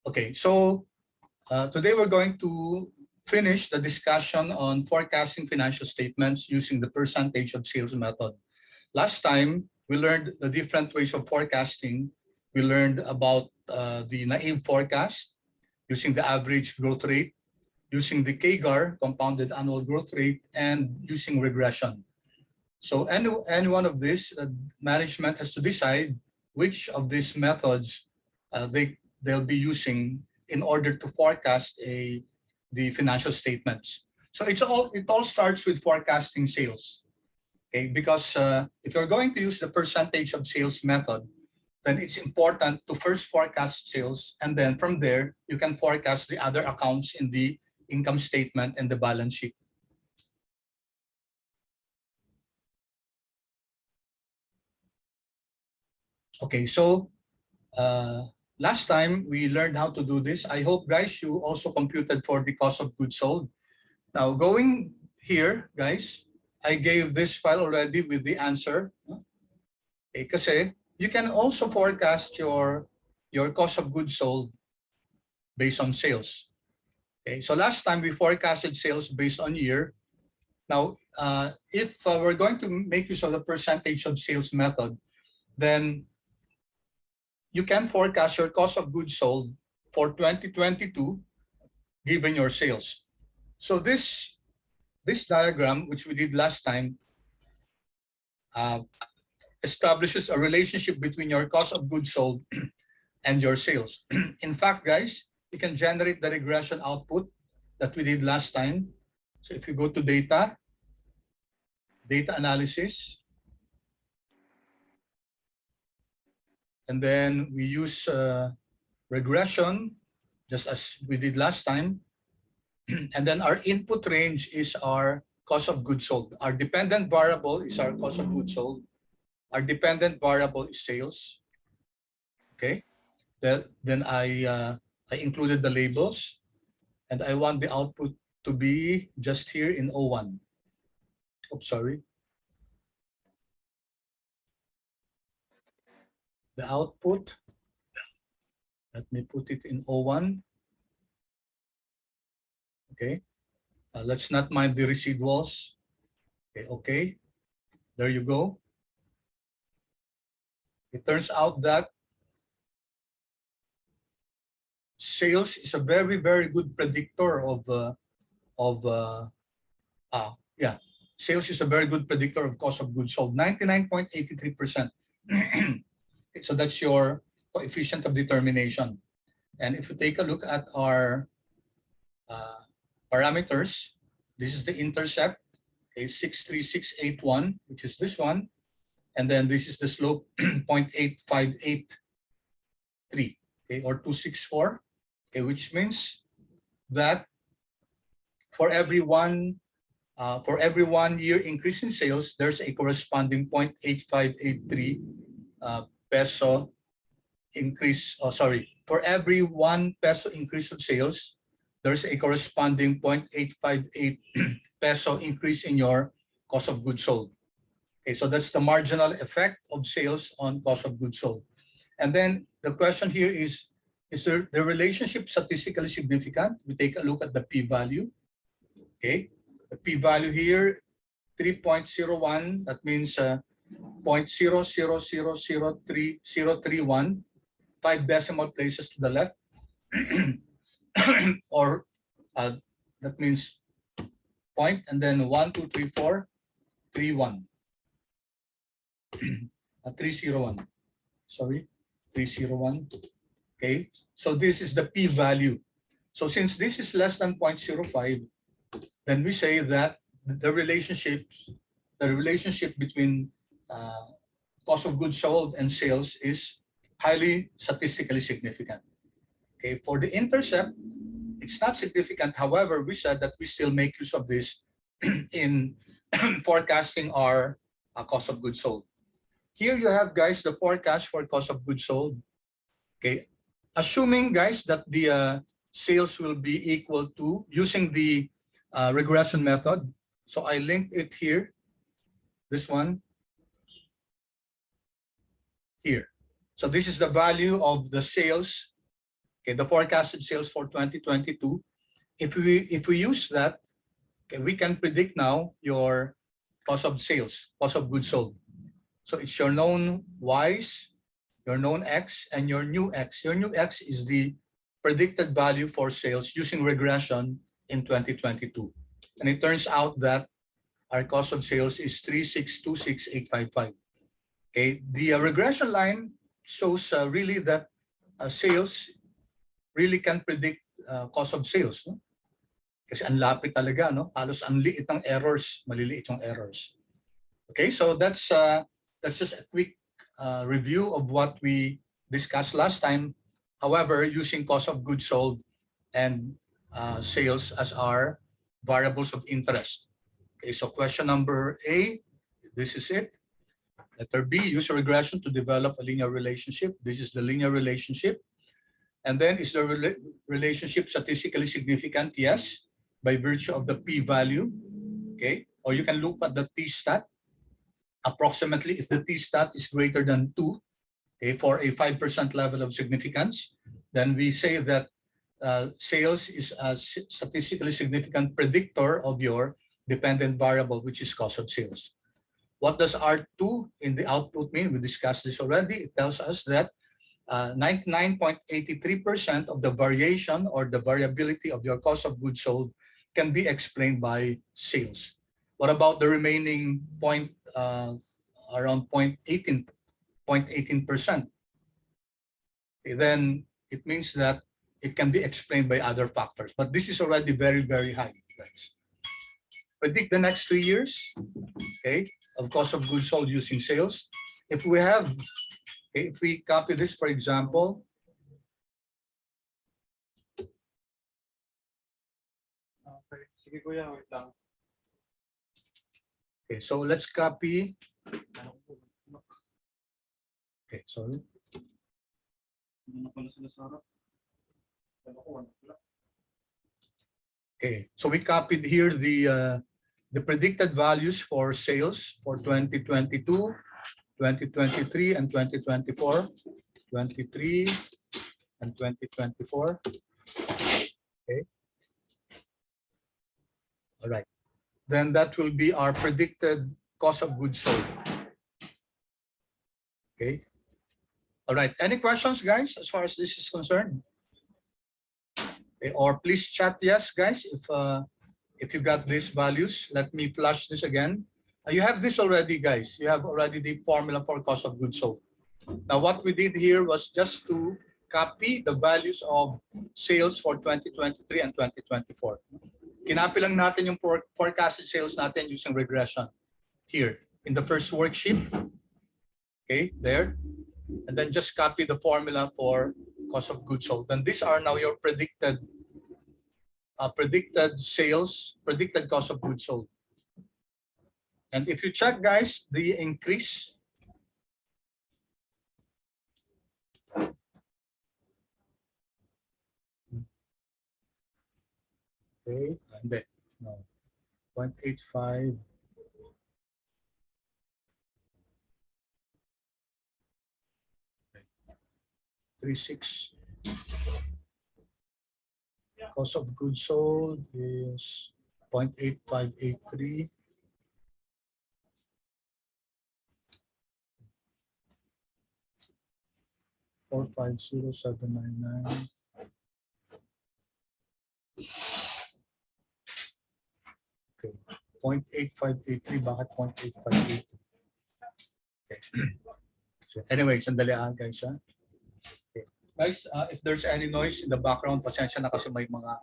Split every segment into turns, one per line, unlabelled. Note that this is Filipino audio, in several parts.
Okay, so today we're going to finish the discussion on forecasting financial statements using the percentage of sales method. Last time, we learned the different ways of forecasting. We learned about the naive forecast using the average growth rate, using the CAGR, compounded annual growth rate, and using regression. So any one of these, management has to decide which of these methods they'll be using in order to forecast the financial statements. So it all starts with forecasting sales, okay? Because if you're going to use the percentage of sales method, then it's important to first forecast sales, and then from there you can forecast the other accounts in the income statement and the balance sheet. Okay, so last time we learned how to do this. I hope, guys, you also computed for the cost of goods sold. Now, going here, guys, I gave this file already with the answer. Okay, kasi you can also forecast your cost of goods sold based on sales. Okay, so last time we forecasted sales based on year. Now, if we're going to make use of the percentage of sales method, then you can forecast your cost of goods sold for 2022 given your sales. So this diagram, which we did last time, establishes a relationship between your cost of goods sold and your sales. In fact, guys, you can generate the regression output that we did last time. So if you go to data analysis, and then we use regression, just as we did last time. And then our input range is our cost of goods sold. Our dependent variable is our cost of goods sold. Our dependent variable is sales. Okay. Then I included the labels, and I want the output to be just here in O1. Oops, sorry. The output, let me put it in O1. Okay, let's not mind the residuals. Okay, there you go. It turns out that sales is a very, very good predictor sales is a very good predictor of cost of goods sold, 99.83%. So that's your coefficient of determination. And if you take a look at our parameters, this is the intercept, okay, 63681, which is this one. And then this is the slope, 0.8583, okay, or 264, okay, which means that for every one year increase in sales, there's a corresponding 0.8583 peso increase. Oh, sorry. For every 1 peso increase of sales, there's a corresponding 0.858 peso increase in your cost of goods sold. Okay, so that's the marginal effect of sales on cost of goods sold. And then the question here is there the relationship statistically significant? We take a look at the p-value. Okay, the p-value here, 3.01. That means 0.0003031, 5 decimal places to the left, or that means point, and then 1, 2, 3, 4, 3, 1. 301. Sorry, 301. Okay, so this is the p-value. So since this is less than 0.05, then we say that the relationship between cost of goods sold and sales is highly statistically significant. Okay, for the intercept, it's not significant. However, we said that we still make use of this in forecasting our cost of goods sold. Here you have, guys, the forecast for cost of goods sold. Okay, assuming, guys, that the sales will be equal to, using the regression method. So I linked it here, this one here. So this is the value of the sales, Okay, the forecasted sales for 2022. If we use that, okay, we can predict now your cost of sales, cost of goods sold. So it's your known Y's, your known X, and your new X. Your new X is the predicted value for sales using regression in 2022. And it turns out that our cost of sales is 3,626,855. Okay, the regression line shows really that sales really can predict cost of sales. No? Kasi ang lapit talaga, no? Halos ang liit ng errors, maliliit yung errors. Okay, so that's just a quick review of what we discussed last time. However, using cost of goods sold and sales as our variables of interest. Okay, so question number A, this is it. Letter B, use regression to develop a linear relationship. This is the linear relationship. And then is the relationship statistically significant? Yes, by virtue of the p-value. Okay, or you can look at the t-stat. Approximately, if the t-stat is greater than 2, okay, for a 5% level of significance, then we say that sales is a statistically significant predictor of your dependent variable, which is cost of sales. What does R2 in the output mean? We discussed this already. It tells us that 99.83% of the variation or the variability of your cost of goods sold can be explained by sales. What about the remaining around 0.18%? Then it means that it can be explained by other factors. But this is already very, very high, guys. Predict the next 3 years, okay, of cost of goods sold using sales. If we have, okay, if we copy this, for example, okay, so let's copy. Okay, sorry. Okay, so we copied here the predicted values for sales for 2022, 2023, and 2024. 23 and 2024. Okay. All right. Then that will be our predicted cost of goods sold. Okay. All right. Any questions, guys, as far as this is concerned? Okay. Or please chat yes, guys, if you got these values. Let me flash this again. You have this already, guys. You have already the formula for cost of goods sold. Now, what we did here was just to copy the values of sales for 2023 and 2024. Kinapi lang natin yung forecasted sales natin using regression here in the first worksheet. Okay, there. And then just copy the formula for cost of goods sold. And these are now your predicted sales, predicted cost of goods sold. And if you check, guys, the increase. Okay, and then no, 0.85. Okay. 36. Cost of goods sold is 0.8583. $450,799. Okay, 0.8583. Bakit 0.8583? Okay. So anyway, sandali guys. Okay. Guys, if there's any noise in the background, pasensya na kasi may mga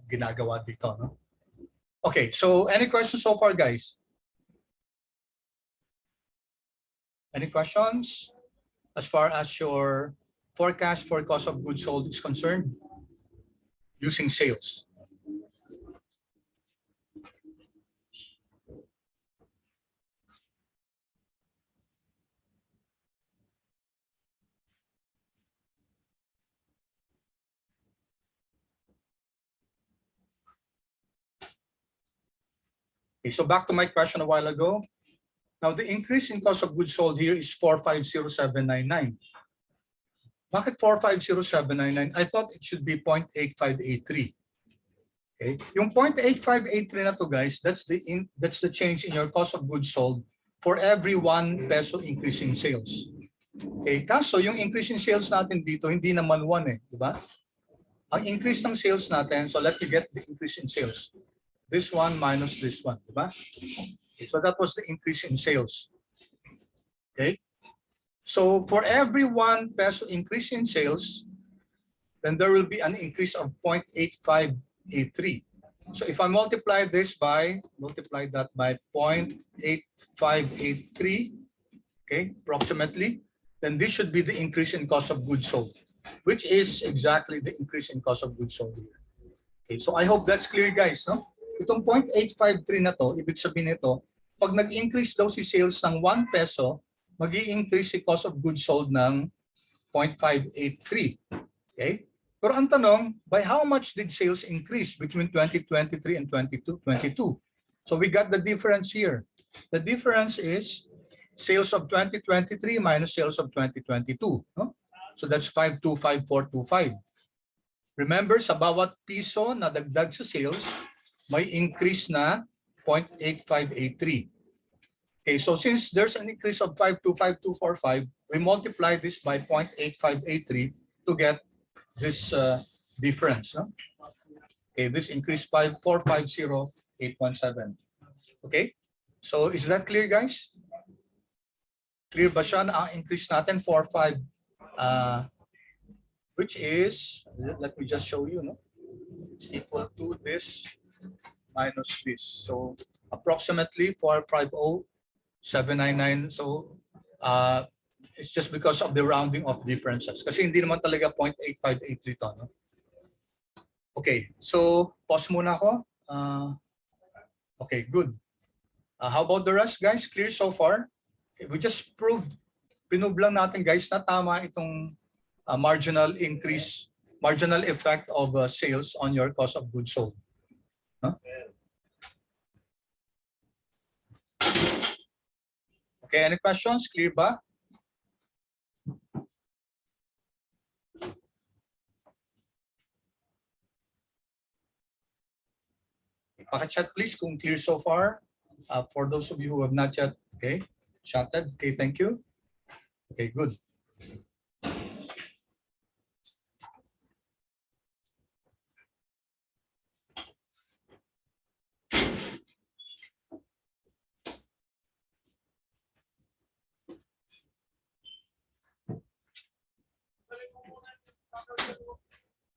ginagawa dito, no? Okay, so any questions so far, guys? Any questions as far as your forecast for cost of goods sold is concerned using sales? Okay, so back to my question a while ago. Now, the increase in cost of goods sold here is 450,799. Bakit 450,799? I thought it should be 0.8583. Okay? Yung 0.8583 na to, guys, that's the change in your cost of goods sold for every 1 peso increase in sales. Okay, kaso yung increase in sales natin dito hindi naman 1 eh, di ba? Ang increase ng sales natin, so let me get the increase in sales. This one minus this one, di ba? Okay, so that was the increase in sales. Okay? So for every 1 peso increase in sales, then there will be an increase of 0.8583. So if I multiply that by 0.8583, okay, approximately, then this should be the increase in cost of goods sold, which is exactly the increase in cost of goods sold here. Okay, so I hope that's clear, guys. No? Itong 0.853 na to, ibig sabihin nito, pag nag-increase daw si sales ng 1 peso, mag-i-increase si cost of goods sold ng 0.583. Okay? Pero ang tanong, by how much did sales increase between 2023 and 2022? So we got the difference here. The difference is sales of 2023 minus sales of 2022. No? So that's 525,425. Remember, sa bawat piso na dagdag sa sales, may increase na 0.8583. Okay, so since there's an increase of 525,245, we multiply this by 0.8583 to get this difference. No? Okay, this increase 450,817. Okay, so is that clear, guys? Clear ba siya na ang increase natin 45, which is, let me just show you, no? It's equal to this minus this. So approximately 450,799. So it's just because of the rounding of differences. Kasi hindi naman talaga 0.8583 to. No? Okay, so pause muna ako. Okay, good. How about the rest, guys? Clear so far? Okay, we just prove lang natin, guys, na tama itong marginal increase, marginal effect of sales on your cost of goods sold. Huh? Okay, any questions? Clear ba? Paki-chat please kung clear so far. For those of you who have not yet, okay, chatted. Okay, thank you. Okay, good.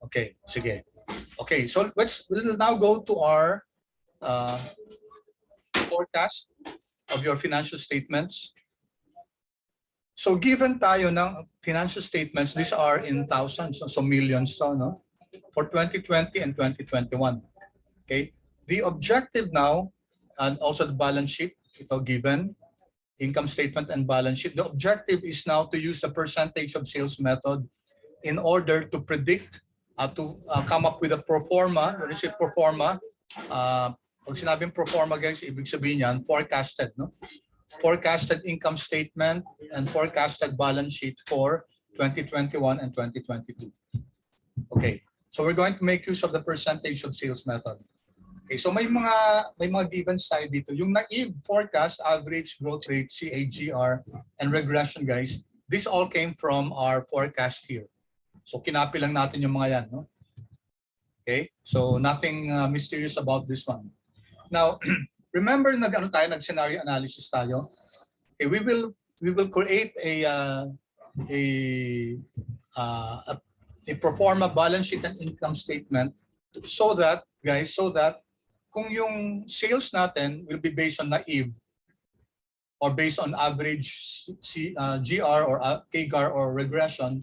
Okay, sige. Okay, so we'll now go to our forecast of your financial statements. So given tayo ng financial statements, these are in thousands, so millions to, no? For 2020 and 2021. Okay, the objective now, and also the balance sheet, ito given, income statement and balance sheet, the objective is now to use the percentage of sales method in order to predict, to come up with a pro forma. When you say pro forma, pag sinabing pro forma, guys, ibig sabihin yan, forecasted, no? Forecasted income statement and forecasted balance sheet for 2021 and 2022. Okay, so we're going to make use of the percentage of sales method. Okay, so may mga givens tayo dito. Yung naive forecast, average growth rate, CAGR, and regression, guys, this all came from our forecast here. So kinapi lang natin yung mga yan, no? Okay, so nothing mysterious about this one. Now, remember nag-scenario analysis tayo. Okay, we will create a pro forma balance sheet and income statement so that, guys, kung yung sales natin will be based on naive or based on average GR or CAGR or regression,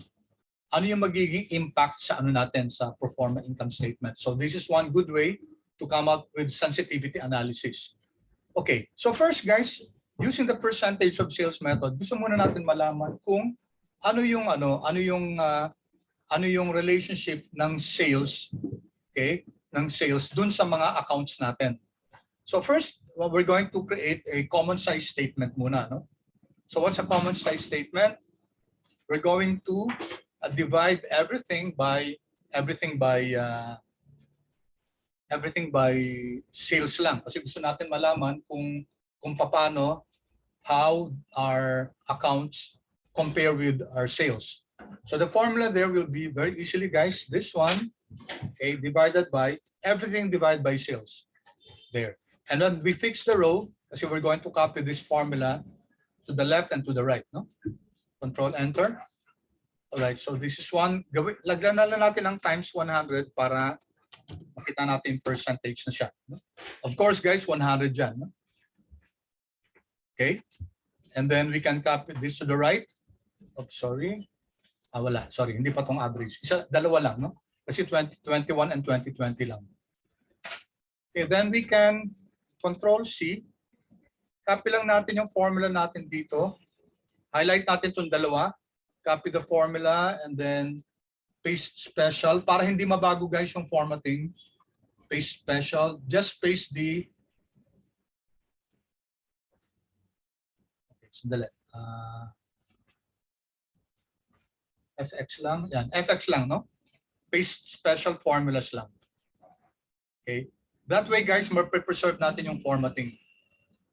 ano yung magiging impact sa natin sa pro forma income statement. So this is one good way to come up with sensitivity analysis. Okay, so first, guys, using the percentage of sales method, gusto muna natin malaman kung ano yung relationship ng sales, okay, ng sales dun sa mga accounts natin. So first, we're going to create a common size statement muna, no? So what's a common size statement? We're going to divide everything by sales lang. Kasi gusto natin malaman kung paano, how our accounts compare with our sales. So the formula there will be very easily, guys, this one, okay, divided by everything divided by sales there. And then we fix the row kasi we're going to copy this formula to the left and to the right, no? Control Enter. All right, so this is one. Lagyan na lang natin ang times 100 para makita natin yung percentage na siya. No? Of course, guys, 100 dyan. No? Okay. And then we can copy this to the right. Oh, sorry. Wala. Sorry, hindi pa tong average. Dalawa lang, no? Kasi 2021 and 2020 lang. Okay, then we can Control C. Copy lang natin yung formula natin dito. Highlight natin itong dalawa. Copy the formula and then paste special. Para hindi mabago, guys, yung formatting. Paste special. Just paste the... Okay, sandali. FX lang. Yan, FX lang, no? Paste special formulas lang. Okay? That way, guys, ma-preserve natin yung formatting.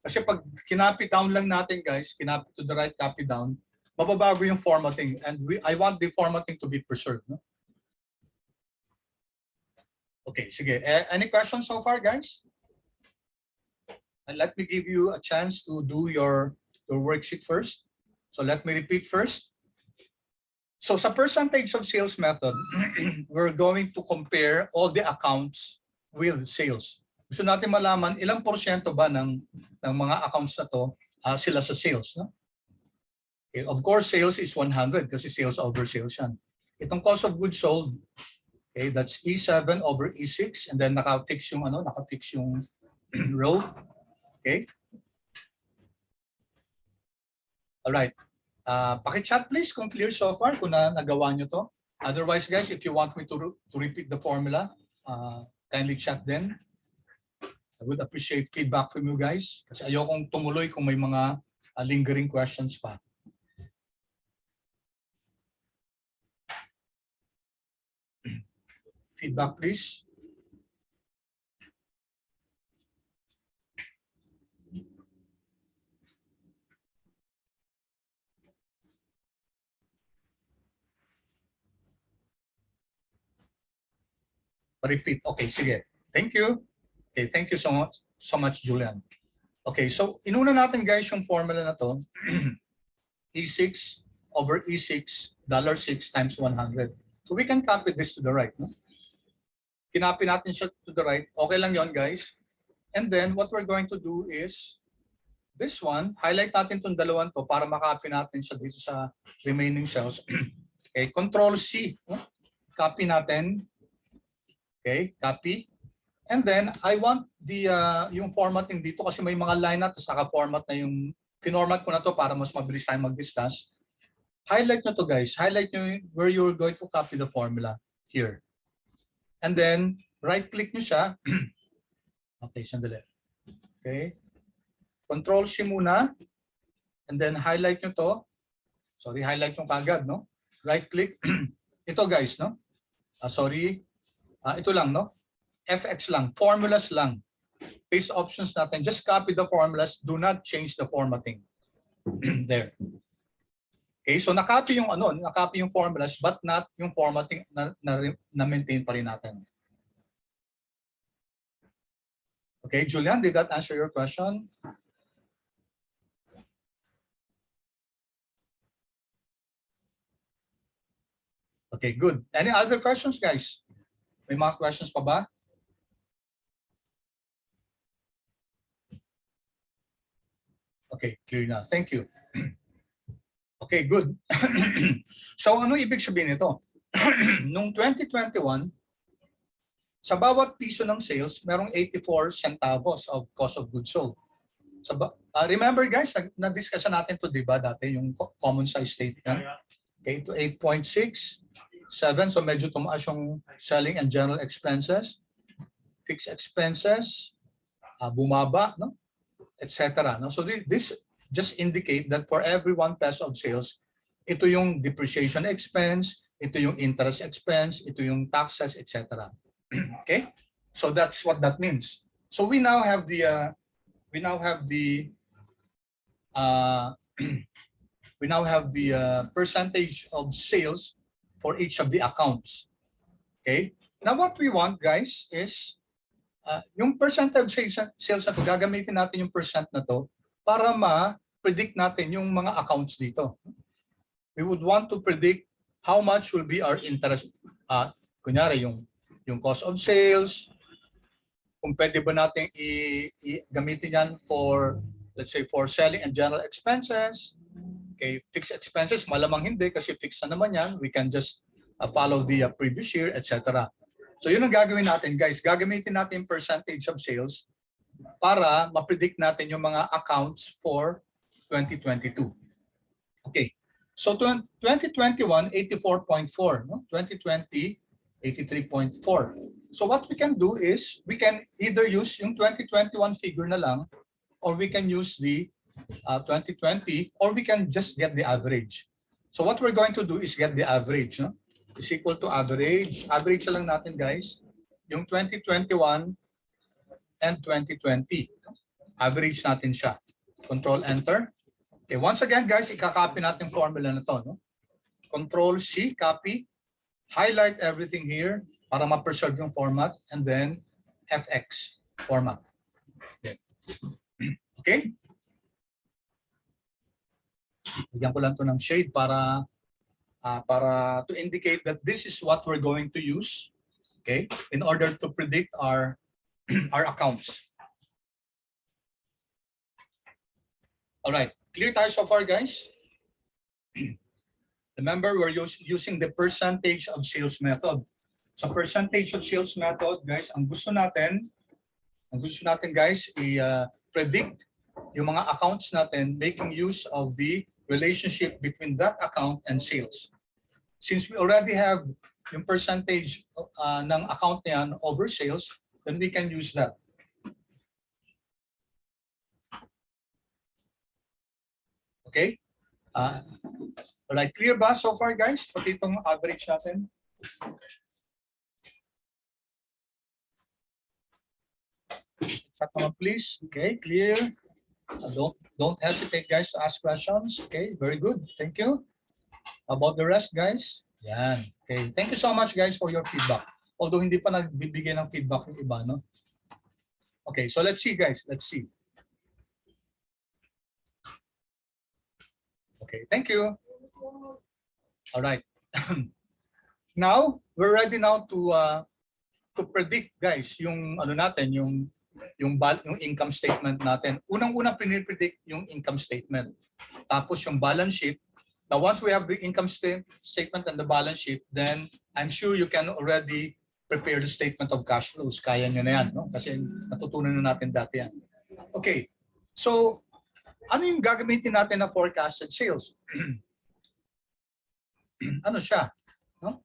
Kasi pag kinopy down lang natin, guys, kinopy to the right, copy down, mababago yung formatting. And I want the formatting to be preserved, no? Okay, sige. Any questions so far, guys? And let me give you a chance to do your worksheet first. So let me repeat first. So sa percentage of sales method, we're going to compare all the accounts with sales. Gusto natin malaman ilang porsyento ba ng mga accounts na to sila sa sales. No? Okay, of course, sales is 100 kasi sales over sales yan. Itong cost of goods sold, okay, that's E7 over E6 and then naka-fix yung row. Okay. All right. Paki-chat please kung clear so far, kung nagawa nyo to. Otherwise, guys, if you want me to repeat the formula, kindly chat then. I would appreciate feedback from you guys kasi ayokong tumuloy kung may mga lingering questions pa. Feedback please. Repeat. Okay, sige. Thank you. Okay, thank you so much, Julian. Okay, so inuna natin, guys, yung formula na to. E6 over E6, $6 times 100. So we can copy this to the right. No? Kinopy natin siya to the right. Okay lang yon, guys. And then what we're going to do is this one, highlight natin itong dalawang to para makopy natin siya dito sa remaining cells. Okay, Control C. No? Copy natin. Okay, copy. And then I want the yung formatting dito kasi may mga line na tapos naka-format na yung pinormat ko na to para mas mabilis tayo mag-discuss. Highlight nyo to, guys. Highlight nyo where you're going to copy the formula here. And then right-click nyo siya. Okay, sandali. Okay. Control C muna. And then highlight nyo to. Sorry, highlight nyo kagad, no? Right-click. Ito, guys, no? Sorry. Ito lang, no? FX lang, formulas lang. Paste options natin. Just copy the formulas. Do not change the formatting. There. Okay, so nakopy yung formulas but not yung formatting na maintain pa rin natin. Okay, Julian, did that answer your question? Okay, good. Any other questions, guys? May mga questions pa ba? Okay, clear na. Thank you. Okay, good. So ano ibig sabihin nito? Noong 2021, sa bawat piso ng sales, merong 84 centavos of cost of goods sold. So, remember, guys, na-discuss natin to, di ba, dati yung common size statement. Okay, to 8.6. 7, so medyo tumaas yung selling and general expenses. Fixed expenses, bumaba, no? Etc. No? So this just indicate that for every 1 peso of sales, ito yung depreciation expense, ito yung interest expense, ito yung taxes, etc. Okay? So that's what that means. So we now have the percentage of sales for each of the accounts. Okay? Now what we want, guys, is yung percentage sales na to, gagamitin natin yung percent na to para ma-predict natin yung mga accounts dito. We would want to predict how much will be our interest. Kunyari, yung cost of sales, kung pwede ba natin gamitin yan for, let's say, for selling and general expenses. Okay, fixed expenses, malamang hindi kasi fixed na naman yan. We can just follow the previous year, etc. So yun ang gagawin natin, guys. Gagamitin natin yung percentage of sales para ma-predict natin yung mga accounts for 2022. Okay. So 2021, 84.4. No? 2020, 83.4. So what we can do is we can either use yung 2021 figure na lang, or we can use the 2020, or we can just get the average. So what we're going to do is get the average. No? Is equal to average. Average lang natin, guys. Yung 2021 and 2020. Average natin siya. Control Enter. Okay, once again, guys, ikakopy natin formula na to. No? Control C, copy. Highlight everything here para ma-preserve yung format, and then FX format. Okay. Okay? Bigyan ko lang to ng shade para to indicate that this is what we're going to use, okay, in order to predict our accounts. All right, clear tayo so far, guys? Remember, we're using the percentage of sales method. Sa percentage of sales method, guys, ang gusto natin, guys, i-predict yung mga accounts natin making use of the relationship between that account and sales. Since we already have yung percentage ng account niyan over sales, then we can use that. Okay? Alright, clear ba so far, guys? Pati itong average natin. Chat naman, please. Okay, clear. Don't hesitate, guys, to ask questions. Okay, very good. Thank you. How about the rest, guys? Yan. Okay, thank you so much, guys, for your feedback. Although hindi pa nagbibigay ng feedback yung iba, no? Okay, so let's see, guys. Let's see. Okay, thank you. All right. Now, we're ready now to predict, guys, yung ano natin, yung income statement natin. Unang-una predict yung income statement. Tapos yung balance sheet. Now, once we have the income statement and the balance sheet, then I'm sure you can already prepare the statement of cash flows. Kaya nyo na yan, no? Kasi natutunan na natin dati yan. Okay. So, ano yung gagamitin natin na forecasted sales? Ano siya? No?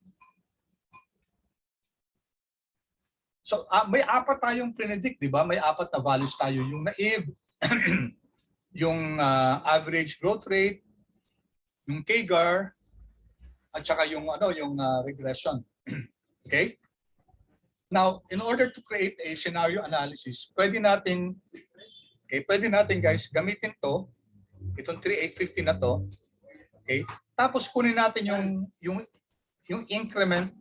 So, may apat tayong predict, di ba? May apat na values tayo. Yung naive, yung average growth rate, yung CAGR, at saka yung regression. Okay? Now, in order to create a scenario analysis, pwede natin guys gamitin itong 3850 na to. Okay? Tapos kunin natin yung increment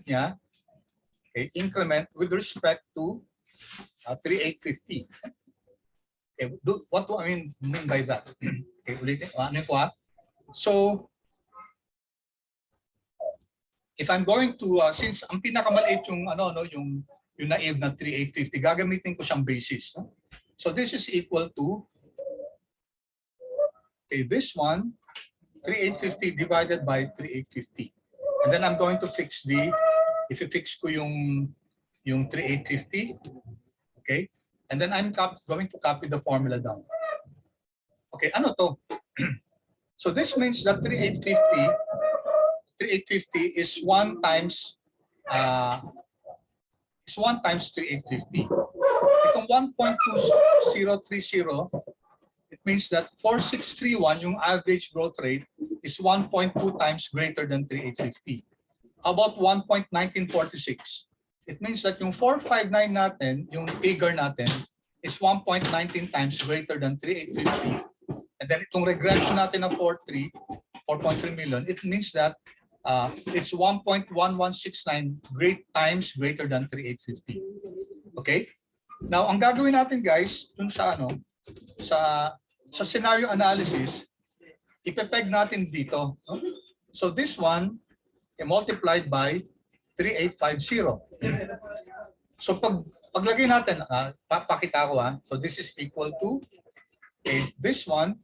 niya. Okay, increment with respect to 3850. Okay, what do I mean by that? Okay, ulitin. Ano ko So, if I'm going to since ang pinakamaliit yung yung naive na 3850, gagamitin ko siyang basis, no? So this is equal to this one 3850 divided by 3850. And then I'm going to fix i-fix ko yung 3850. Okay? And then I'm going to copy the formula down. Okay, ano to? So this means that 3850 is 1 times 350. Itong 1.2030, ito means that 4631, yung average growth rate, is 1.2 times greater than 3850. How about 1.1946? It means that yung 459 natin, yung figure natin, is 1.19 times greater than 3850. And then itong regression natin ng 4.3 million, it means that it's 1.1169 times greater than 3850. Okay? Now, ang gagawin natin guys, dun sa sa scenario analysis, ipepeg natin dito. No? So this one, multiplied by 3850. So paglagay natin, papakita ko So this is equal to this one,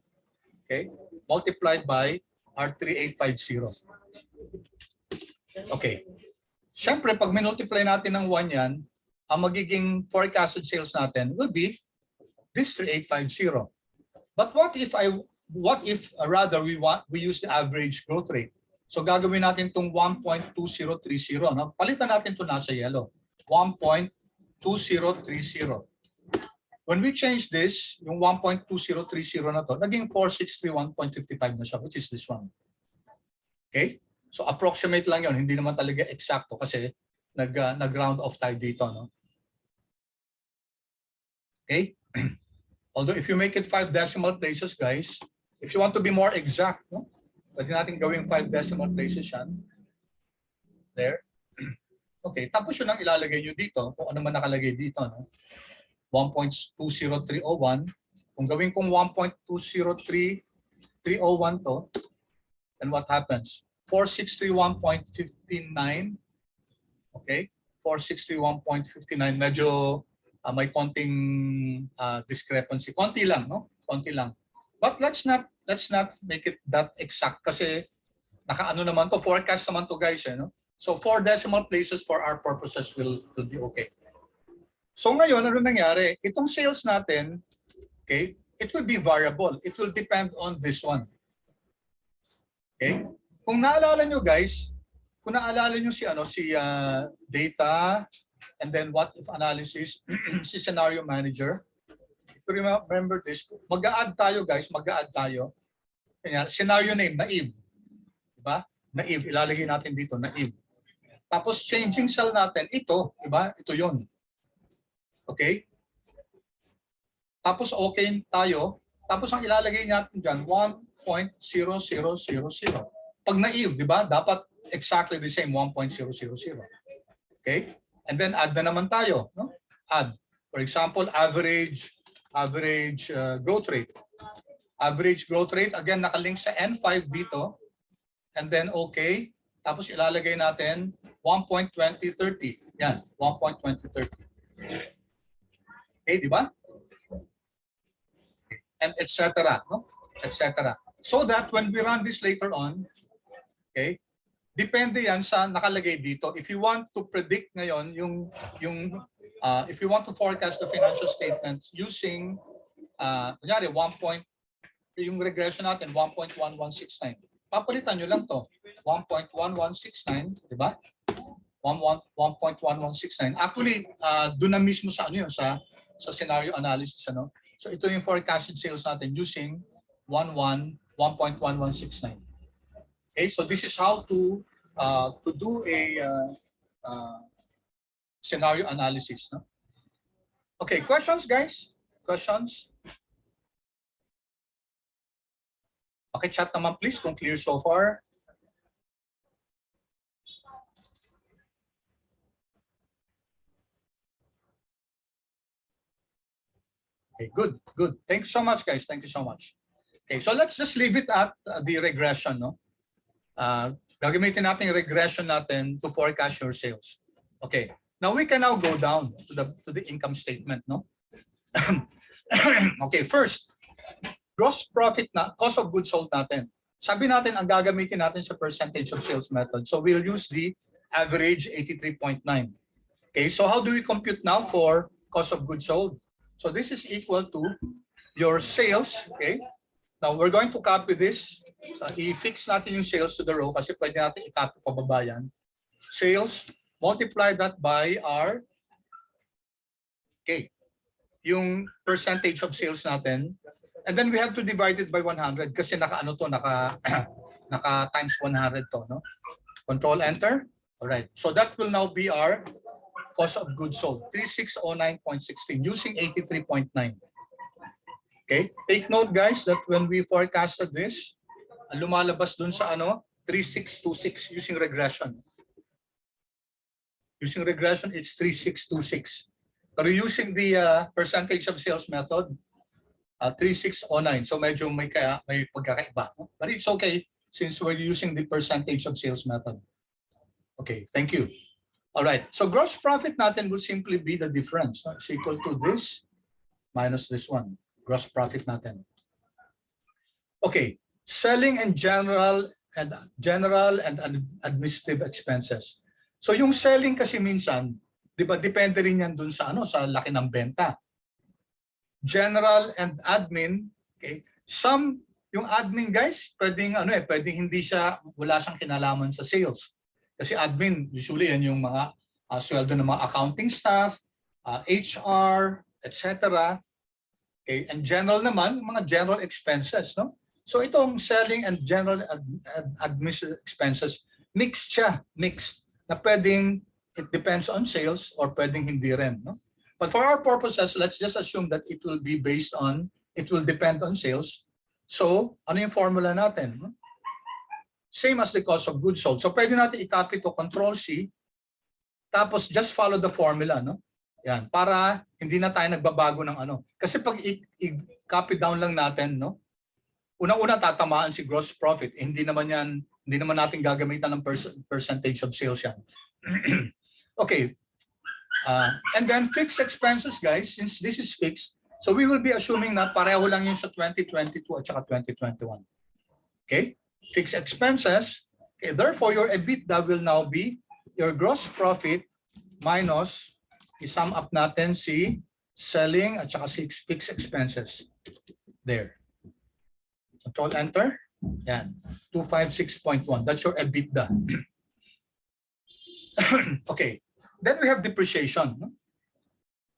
okay, multiplied by our 3850. Okay. Siyempre, pag minultiply natin ng 1 yan, ang magiging forecasted sales natin will be this 3850. But what if rather we use the average growth rate? So gagawin natin itong 1.2030. No? Palitan natin ito nasa yellow. 1.2030. When we change this, yung 1.2030 na to, naging 4631.55 na siya, which is this one. Okay? So approximate lang yun, hindi naman talaga eksakto kasi nag-round off tayo dito. No? Okay? Although if you make it 5 decimal places, guys, if you want to be more exact, no? Pwede natin gawing 5 decimal places yan. There. Okay, tapos yun ang ilalagay nyo dito, kung ano man nakalagay dito. No? 1.20301. Kung gawin kong 1.20301 to, then what happens? 4631.59. Okay? 4631.59. Medyo may konting discrepancy. Konti lang, no? Konti lang. But let's not make it that exact kasi nakaano naman to, forecast naman to guys, no? So 4 decimal places for our purposes will be okay. So ngayon, ano nangyari? Itong sales natin, okay, it will be variable. It will depend on this one. Okay? Kung naalala nyo guys, kung naalala nyo si data and then what if analysis, si scenario manager, if you remember this, mag-a-add tayo guys, mag-a-add tayo. Kanya, scenario name, naive. Diba? Naive, ilalagay natin dito, naive. Tapos changing cell natin, ito, diba? Ito yun. Okay? Tapos okay tayo. Tapos ang ilalagay natin dyan, 1.0000. Pag naive, diba? Dapat exactly the same, 1.000. Okay? And then add na naman tayo. No? Add. For example, average growth rate. Average growth rate, again, nakalink sa N5 dito. And then okay. Tapos ilalagay natin 1.2030. Yan, 1.2030. Okay, di ba? And etc. No? Etc. So that when we run this later on, okay, depende yan sa nakalagay dito. If you want to predict ngayon if you want to forecast the financial statements using kunyari yung regression natin 1.1169. Papalitan nyo lang to. 1.1169, di ba? 1.1169. Actually, doon na mismo sa sa scenario analysis, ano? So ito yung forecasted sales natin using 1.1169. Okay, so this is how to do a scenario analysis, no? Okay, questions guys? Questions? Okay, chat naman please kung clear so far. Okay, good, good. Thank you so much, guys. Thank you so much. Okay, so let's just leave it at the regression, no? Gagamitin natin yung regression natin to forecast your sales. Okay, now we can now go down to the income statement, no? Okay, first, gross profit na, cost of goods sold natin. Sabi natin ang gagamitin natin sa percentage of sales method. So we'll use the average 83.9. Okay, so how do we compute now for cost of goods sold? So this is equal to your sales, okay? Now we're going to copy this. So i-fix natin yung sales to the row kasi pwede natin i-copy pababa yan. Sales, multiply that by our, okay, yung percentage of sales natin. And then we have to divide it by 100 kasi naka ano to, naka naka times 100 to, no? Control enter. All right. So that will now be our cost of goods sold, 3609.16 using 83.9. Okay? Take note guys that when we forecasted this, lumalabas dun sa ano, 3626 using regression. Using regression, it's 3626. Pero using the percentage of sales method, 3609. So medyo may pagkakaiba. No? But it's okay since we're using the percentage of sales method. Okay, thank you. All right, so gross profit natin will simply be the difference. No? It's equal to this minus this one. Gross profit natin. Okay, selling and general and administrative expenses. So yung selling kasi minsan, di ba, depende rin yan dun sa ano, sa laki ng benta. General and admin, okay? Yung admin guys, pwedeng ano pwedeng hindi siya, wala siyang kinalaman sa sales. Kasi admin, usually yan yung mga sweldo ng mga accounting staff, HR, etc. Okay, and general naman, mga general expenses, no? So itong selling and general administrative expenses, mixed siya, mixed. Na pwedeng it depends on sales or pwedeng hindi rin, no? But for our purposes, let's just assume that it will be based on, it will depend on sales. So, ano yung formula natin? Same as the cost of goods sold. So, pwede natin i-copy to Control-C, tapos just follow the formula, no? Yan, para hindi na tayo nagbabago ng ano. Kasi pag i-copy down lang natin, no? Unang-una tatamaan si gross profit. Hindi naman natin gagamitan ng percentage of sales yan. Okay. And then fixed expenses, guys, since this is fixed, so we will be assuming na pareho lang yun sa 2022 at saka 2021. Okay? Fixed expenses. Okay, therefore, your EBITDA will now be your gross profit minus, isum up natin si selling at saka si fixed expenses. There. Control enter. Yan. 256.1. That's your EBITDA. Okay. Then we have depreciation. No?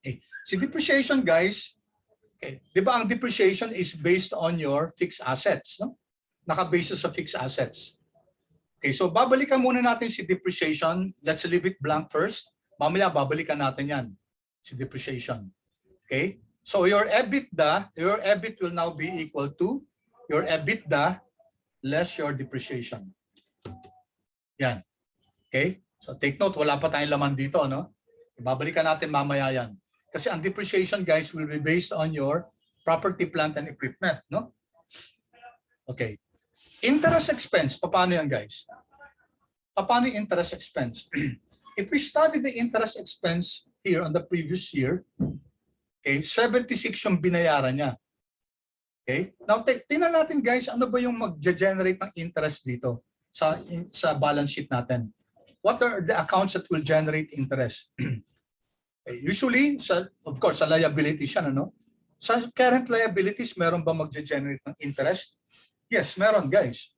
Okay. Si depreciation, guys, okay, di ba ang depreciation is based on your fixed assets, no? Naka-basis sa fixed assets. Okay, so babalikan muna natin si depreciation. Let's leave it blank first. Mamaya babalikan natin yan, si depreciation. Okay, so your EBIT will now be equal to your EBITDA less your depreciation. Yan. Okay? So take note, wala pa tayong laman dito, no? Babalikan natin mamaya yan. Kasi ang depreciation, guys, will be based on your property, plant, and equipment, no? Okay. Interest expense, paano yan, guys? Paano yung interest expense? If we study the interest expense here on the previous year, okay, 76 yung binayaran niya. Okay? Now, tingnan natin, guys, ano ba yung mag-generate ng interest dito sa balance sheet natin? What are the accounts that will generate interest? Usually, of course, sa liabilities yan, ano? Sa current liabilities, meron ba mag-generate ng interest? Yes, meron, guys.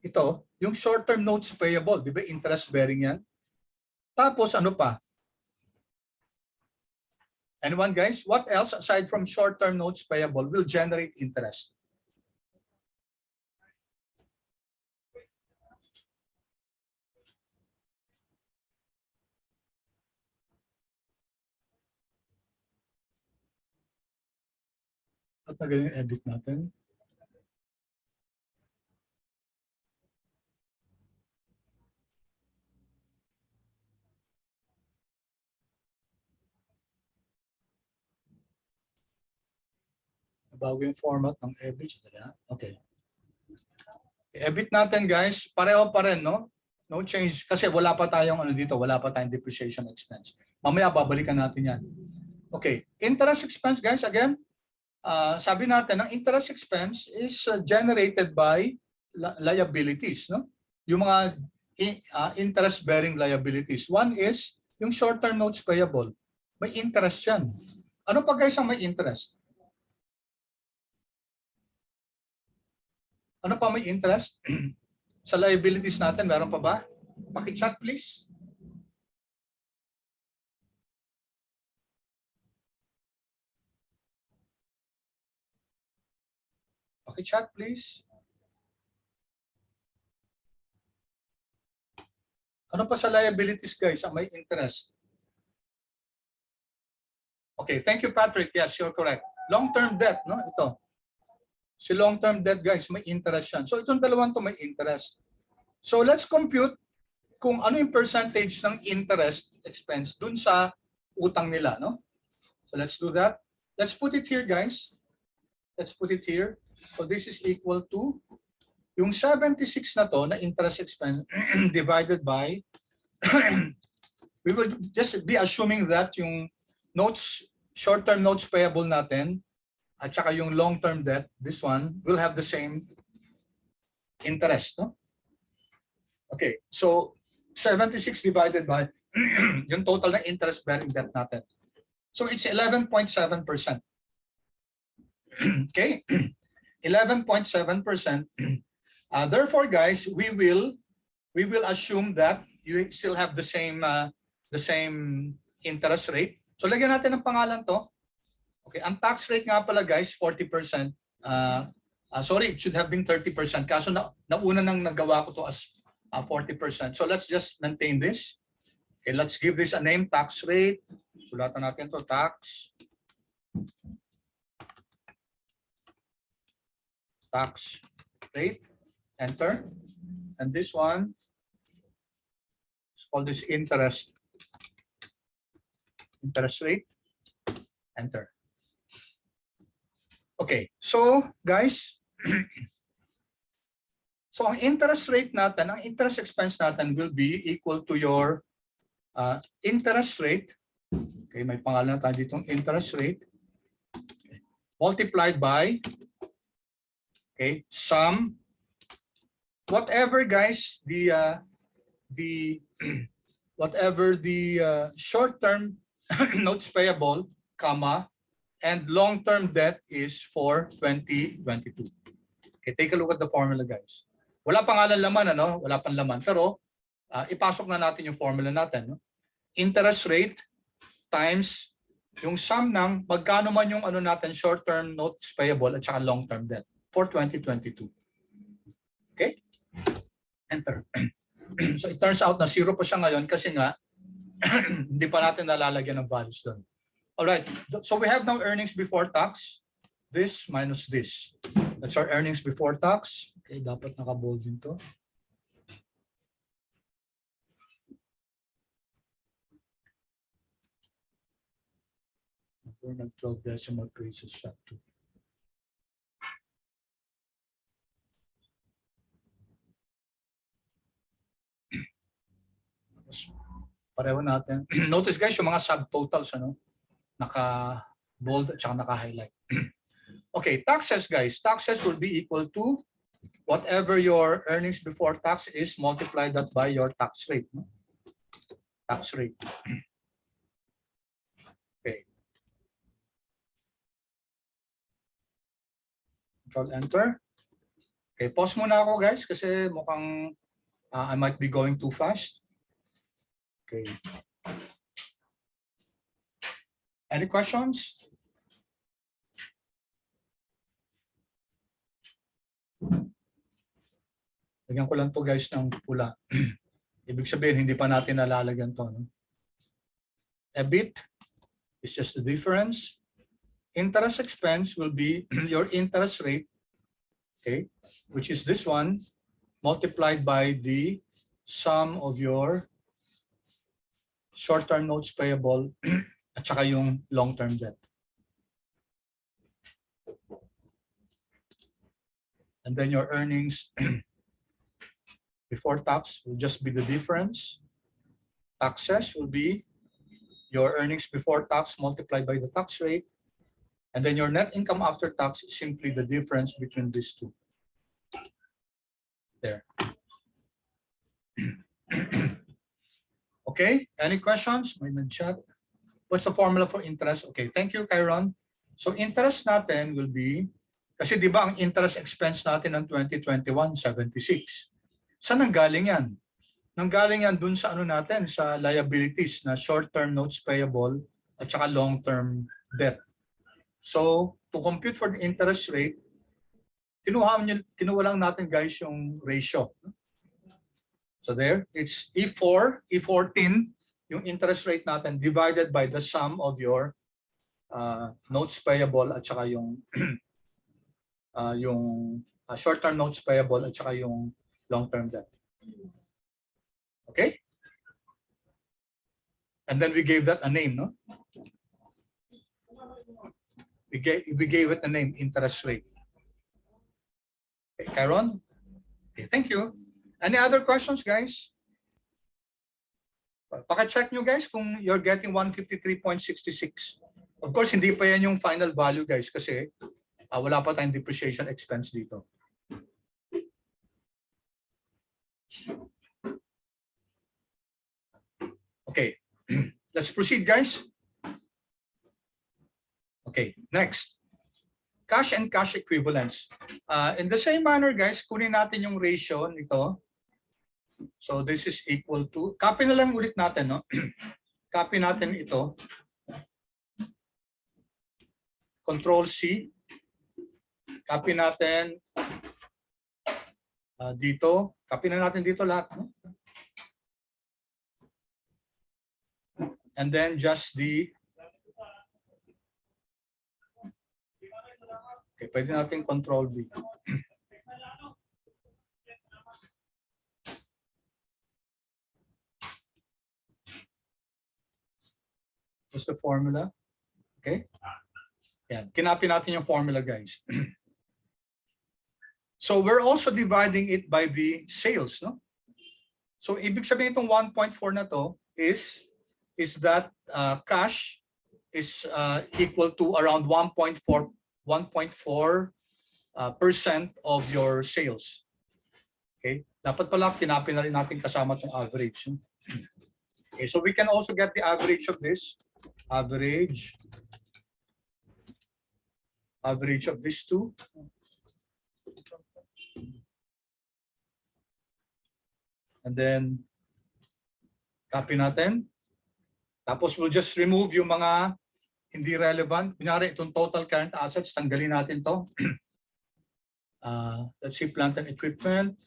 Ito, yung short-term notes payable, di ba interest-bearing yan? Tapos, ano pa? Anyone, guys? What else aside from short-term notes payable will generate interest? At na ganyan EBIT natin. Bago yung format ng EBIT. Okay. EBIT natin, guys, pareho pa rin, no? No change. Kasi wala pa tayong ano dito, wala pa tayong depreciation expense. Mamaya babalikan natin yan. Okay. Interest expense, guys, again, sabi natin, ang interest expense is generated by liabilities, no? Yung mga interest-bearing liabilities. One is yung short-term notes payable. May interest yan. Ano pa, guys, ang may interest? Ano pa may interest? Sa liabilities natin, meron pa ba? Paki-chat, please. Chat please. Ano pa sa liabilities guys ang may interest? Okay, thank you Patrick. Yes, you're correct. Long-term debt, no? Ito. Si long-term debt guys, may interest yan. So itong dalawang to may interest. So let's compute kung ano yung percentage ng interest expense dun sa utang nila, no? So let's do that. Let's put it here guys. Let's put it here. So this is equal to yung 76 na to na interest expense divided by we will just be assuming that yung notes, short-term notes payable natin at saka yung long-term debt, this one will have the same interest, no? Okay, so 76 divided by yung total na interest-bearing debt natin. So it's 11.7%. Okay, 11.7%. Therefore, guys, we will assume that you still have the same interest rate. So lagyan natin ng pangalan to. Okay, ang tax rate nga pala guys 40%. Sorry, it should have been 30%. Kaso nauna nang nagawa ko to as 40%. So let's just maintain this. Okay, let's give this a name, tax rate. Sulatan natin to, tax rate. Enter. And this one, let's call this interest rate. Enter. Okay, so guys, so ang interest rate natin, ang interest expense natin will be equal to your interest rate. Okay, may pangalan na tayo ditong interest rate. Okay, multiplied by, okay, sum, whatever guys, whatever the short-term notes payable, comma, and long-term debt is for 2022. Okay, take a look at the formula, guys. Wala pangalan laman, ano? Wala pang laman. Pero ipasok na natin yung formula natin. No? Interest rate times yung sum ng magkano man yung ano natin, short-term notes payable at saka long-term debt for 2022. Okay? Enter. So it turns out na zero pa siya ngayon kasi nga hindi pa natin nalalagyan ng values doon. Alright, so we have now earnings before tax. This minus this. That's our earnings before tax. Okay, dapat naka-bold din to. We're not 12 decimal places shot to. Pareho natin. Notice guys, yung mga subtotals, ano? Naka-bold at saka naka-highlight. Okay, taxes guys. Taxes will be equal to whatever your earnings before tax is, multiply that by your tax rate. No? Tax rate. Okay. Control Enter. Okay, pause muna ako guys kasi mukhang I might be going too fast. Okay. Any questions? Lagyan ko lang to guys ng pula. Ibig sabihin, hindi pa natin nalalagyan to. No? EBIT is just the difference. Interest expense will be your interest rate, okay, which is this one, multiplied by the sum of your short-term notes payable at saka yung long-term debt. And then your earnings before tax will just be the difference. Taxes will be your earnings before tax multiplied by the tax rate. And then your net income after tax is simply the difference between these two. There. Okay, any questions? May nag-chat. What's the formula for interest? Okay, thank you, Kyron. So interest natin will be, kasi di ba ang interest expense natin ng 2021, 76. Saan nanggaling yan? Nanggaling yan dun sa ano natin, sa liabilities na short-term notes payable at saka long-term debt. So to compute for the interest rate, kinuha lang natin guys yung ratio. So there, it's E4, E14, yung interest rate natin divided by the sum of your notes payable at saka yung short-term notes payable at saka yung long-term debt. Okay? And then we gave that a name, no? We gave it a name, interest rate. Okay, Karen? Okay, thank you. Any other questions, guys? Paka-check nyo guys kung you're getting 153.66. Of course, hindi pa yan yung final value guys kasi wala pa tayong depreciation expense dito. Okay, let's proceed guys. Okay, next. Cash and cash equivalents. In the same manner guys, kunin natin yung ratio nito. So this is equal to, copy na lang ulit natin, no? Copy natin ito. Control C. Copy natin dito. Copy na natin dito lahat, no? And then just the okay, pwede natin control V. What's the formula? Okay. Yan. Kinapin natin yung formula, guys. So we're also dividing it by the sales, no? So ibig sabihin itong 1.4 na to is that cash is equal to around 1.4% of your sales. Okay? Dapat pala kinapin na rin natin kasama itong average. No? Okay, so we can also get the average of this. Average of these two. And then, copy natin. Tapos we'll just remove yung mga hindi relevant. Kunyari, itong total current assets, tanggalin natin to. Let's see, plant and equipment,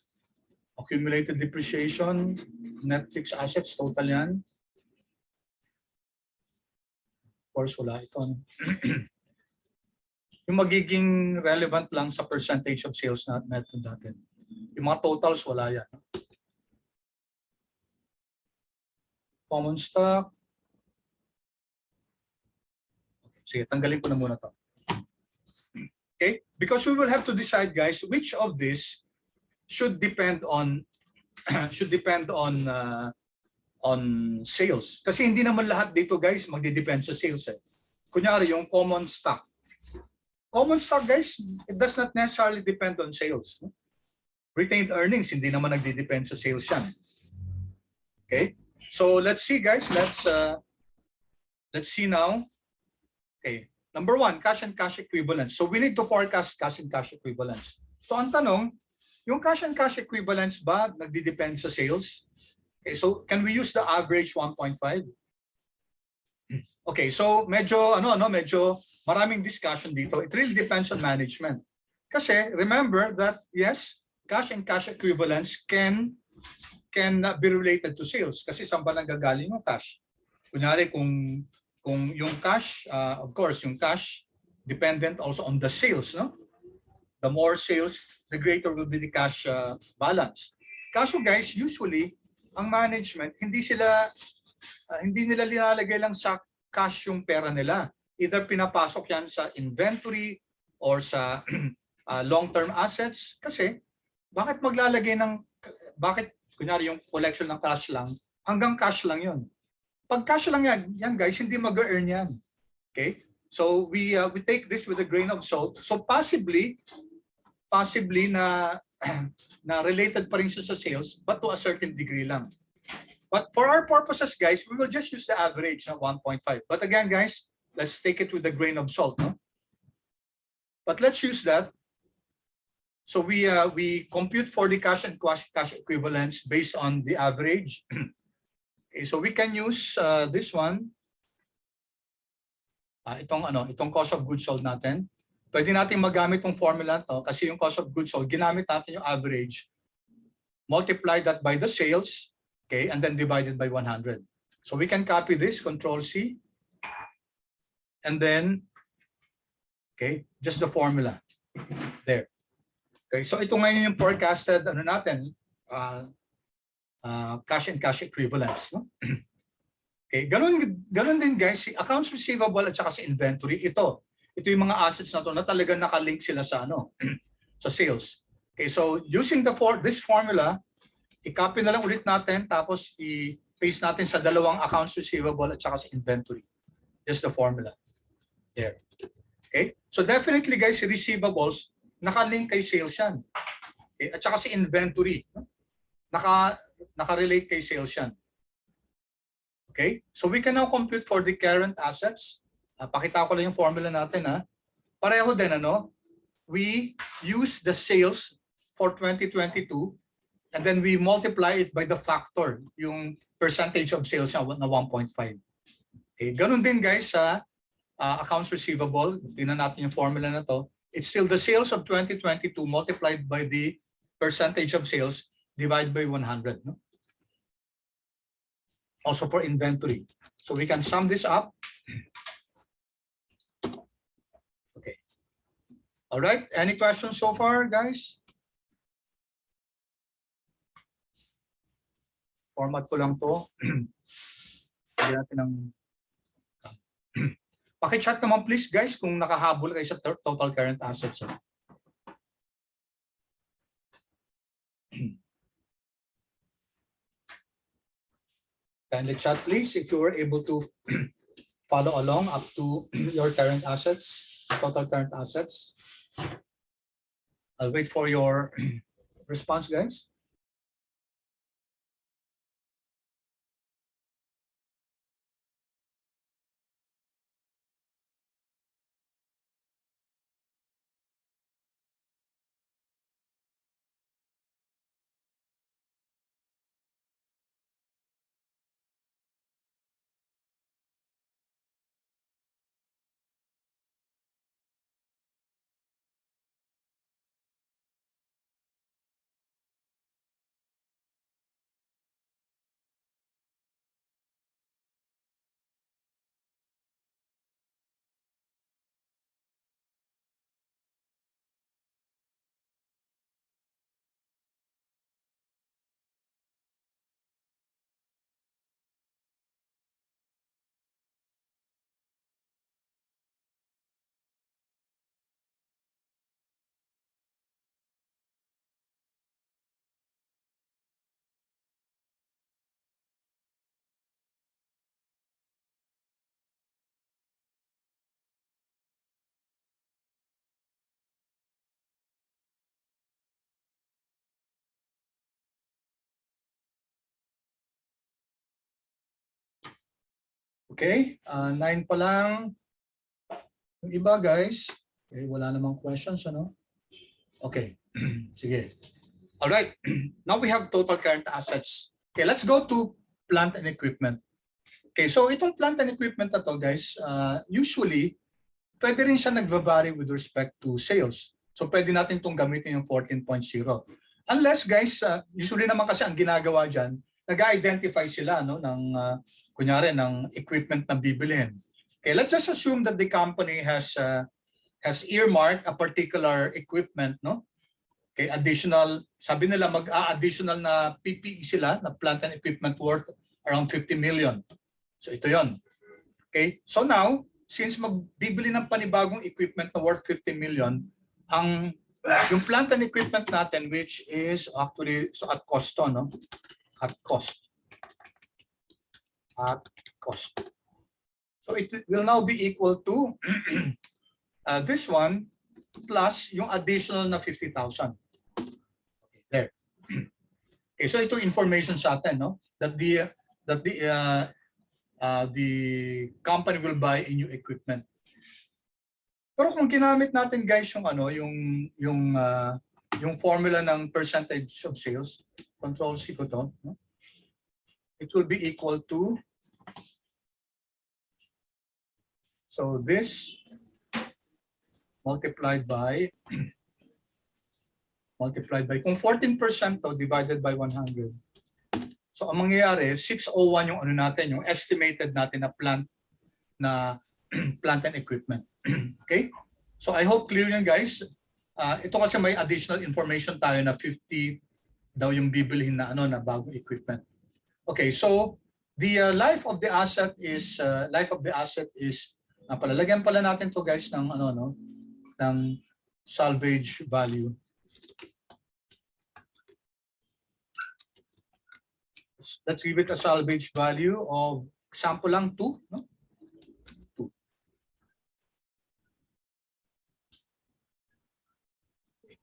accumulated depreciation, net fixed assets, total yan. Of course, wala ito. Yung magiging relevant lang sa percentage of sales natin. Yung mga totals, wala yan. Common stock. Sige, tanggalin ko na muna to. Okay? Because we will have to decide, guys, which of this should depend on sales. Kasi hindi naman lahat dito, guys, magdi-depend sa sales. Kunyari, yung common stock. Common stock, guys, it does not necessarily depend on sales. Retained earnings, hindi naman nagdi-depend sa sales yan. Okay? So let's see, guys. Let's see now. Okay. Number one, cash and cash equivalents. So we need to forecast cash and cash equivalents. So ang tanong, yung cash and cash equivalents ba nagdi-depend sa sales? Okay, so can we use the average 1.5? Okay, so medyo maraming discussion dito. It really depends on management. Kasi remember that yes, cash and cash equivalents can be related to sales kasi saan ba nanggagaling yung cash? Kunyari kung yung cash, of course, yung cash dependent also on the sales, no? The more sales, the greater will be the cash balance. Kaso guys, usually ang management hindi nila nilalagay lang sa cash yung pera nila. Either pinapasok yan sa inventory or sa long-term assets kasi bakit kunyari yung collection ng cash lang, hanggang cash lang yun. Pag cash lang yan guys, hindi mag-earn yan. Okay? So we take this with a grain of salt. So possibly na related pa rin siya sa sales, but to a certain degree lang. But for our purposes, guys, we will just use the average na 1.5. But again, guys, let's take it with a grain of salt. No? But let's use that. So we compute for the cash and cash equivalents based on the average. Okay, so we can use this one. Itong cost of goods sold natin. pwede natin magamit tong formula to kasi yung cost of goods sold, ginamit natin yung average, multiply that by the sales, okay, and then divide it by 100. So we can copy this, Control C, and then, okay, just the formula there. Okay, so ito ngayon yung forecasted ano natin, cash and cash equivalents, no? Okay, ganun din guys, si accounts receivable at saka si inventory, ito yung mga assets na to na talaga nakalink sila sa ano, sa sales. Okay, so using this formula, i-copy na lang ulit natin tapos i-paste natin sa dalawang accounts receivable at saka sa inventory. Just the formula. There. Okay? So definitely guys, si receivables, nakalink kay sales yan. Okay? At saka si inventory, no? Naka-relate kay sales yan. Okay? So we can now compute for the current assets. Pakita ko lang yung formula natin. Pareho din, ano? We use the sales for 2022 and then we multiply it by the factor, yung percentage of sales na 1.5. Okay? Ganun din guys sa accounts receivable. Tingnan natin yung formula na to. It's still the sales of 2022 multiplied by the percentage of sales divided by 100. No? Also for inventory. So we can sum this up. Okay. All right. Any questions so far, guys? Format ko lang to. Lagyan natin ng paki-chat naman please guys kung nakahabol kayo sa total current assets. Kindly chat please if you were able to follow along up to your current assets, total current assets. I'll wait for your response, guys. Okay, 9 pa lang. Yung iba guys, okay, wala namang questions, ano? Okay, sige. All right, now we have total current assets. Okay, let's go to plant and equipment. Okay, so itong plant and equipment na to guys, usually, pwede rin siya nag-vary with respect to sales. So pwede natin itong gamitin yung 14.0. Unless guys, usually naman kasi ang ginagawa dyan, nag-identify sila no, ng kunyari ng equipment na bibilihin. Okay, let's just assume that the company has earmarked a particular equipment, no? Okay, additional, sabi nila mag-a-additional na PPE sila, na plant and equipment worth around 50 million. So ito yon. Okay, so now, since magbibili ng panibagong equipment na worth 50 million, yung plant and equipment natin, which is actually, so at cost to, no? At cost. At cost. So it will now be equal to this one plus yung additional na 50,000. Okay, there. Okay, so ito information sa atin, no? That the company will buy a new equipment. Pero kung ginamit natin guys yung ano, yung formula ng percentage of sales, control C ko to, no? It will be equal to, so this multiplied by kung 14% to divided by 100. So ang mangyayari, 601 yung ano natin, yung estimated natin na plant and equipment. Okay? So I hope clear yan, guys. Ito kasi may additional information tayo na 50 daw yung bibilhin na ano na bagong equipment. Okay, so the life of the asset is palalagyan pala natin to, guys, ng ano no, ng salvage value. Let's give it a salvage value of sample lang 2, no?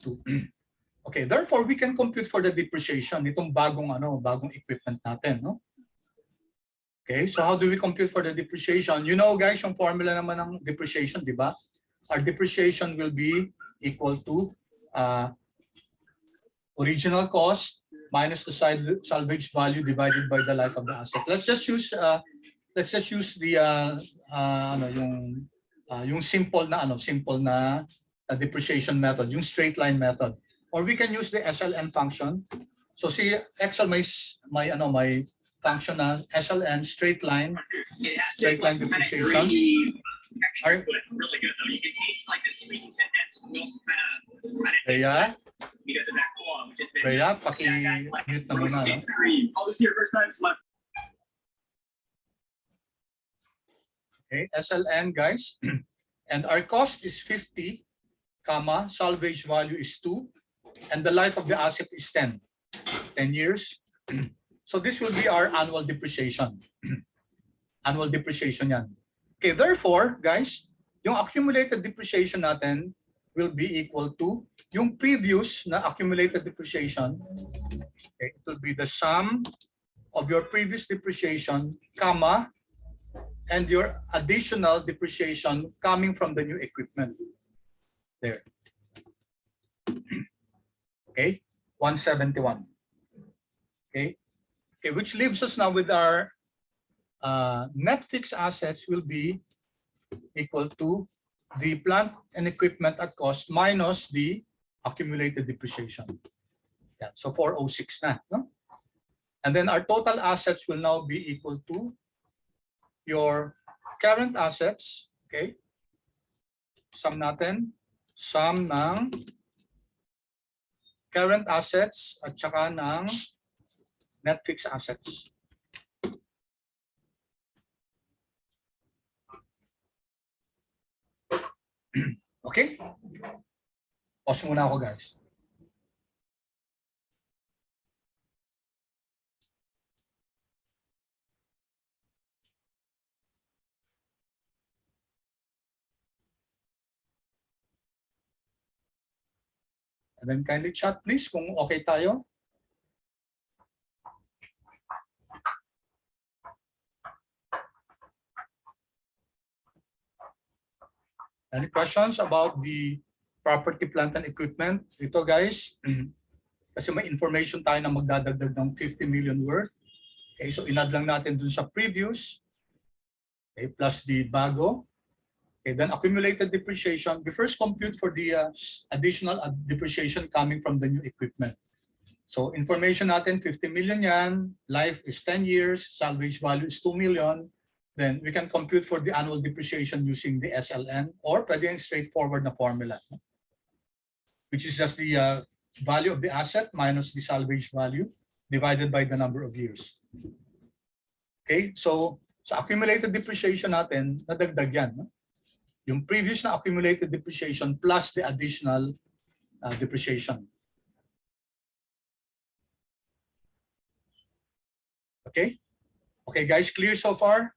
2. Okay, therefore we can compute for the depreciation nitong bagong equipment natin, no? Okay, so how do we compute for the depreciation? You know, guys, yung formula naman ng depreciation, di ba? Our depreciation will be equal to original cost minus the salvage value divided by the life of the asset. Let's just use the yung simple na depreciation method, yung straight line method, or we can use the SLN function. So see, Excel may function na SLN, straight line depreciation. Really good though. You can taste like the sweet condensed milk kind of because of that cola, which is paki-mute na muna, no? Oh, this is your first time, Smart. Okay, SLN, guys. And our cost is 50, salvage value is 2, and the life of the asset is 10 years. So this will be our annual depreciation. Annual depreciation yan. Okay, therefore, guys, yung accumulated depreciation natin will be equal to yung previous na accumulated depreciation. Okay, it will be the sum of your previous depreciation, and your additional depreciation coming from the new equipment. There. Okay, 171. Okay, which leaves us now with our net fixed assets will be equal to the plant and equipment at cost minus the accumulated depreciation. Yeah, so 406 na, no? And then our total assets will now be equal to your current assets, okay? Sum natin, sum ng current assets at saka ng net fixed assets. Okay? Pause muna ako, guys. And then kindly chat, please, kung okay tayo. Any questions about the property, plant, and equipment? Ito, guys, kasi may information tayo na magdadagdag ng 50 million worth. Okay, so inad lang natin dun sa previous, okay, plus the bago. Okay, then accumulated depreciation. We first compute for the additional depreciation coming from the new equipment. So information natin, 50 million yan, life is 10 years, salvage value is 2 million. Then we can compute for the annual depreciation using the SLN, or pwede yung straightforward na formula, which is just the value of the asset minus the salvage value divided by the number of years. Okay, so sa accumulated depreciation natin, nadagdag yan, no? Yung previous na accumulated depreciation plus the additional depreciation. Okay? Okay, guys, clear so far?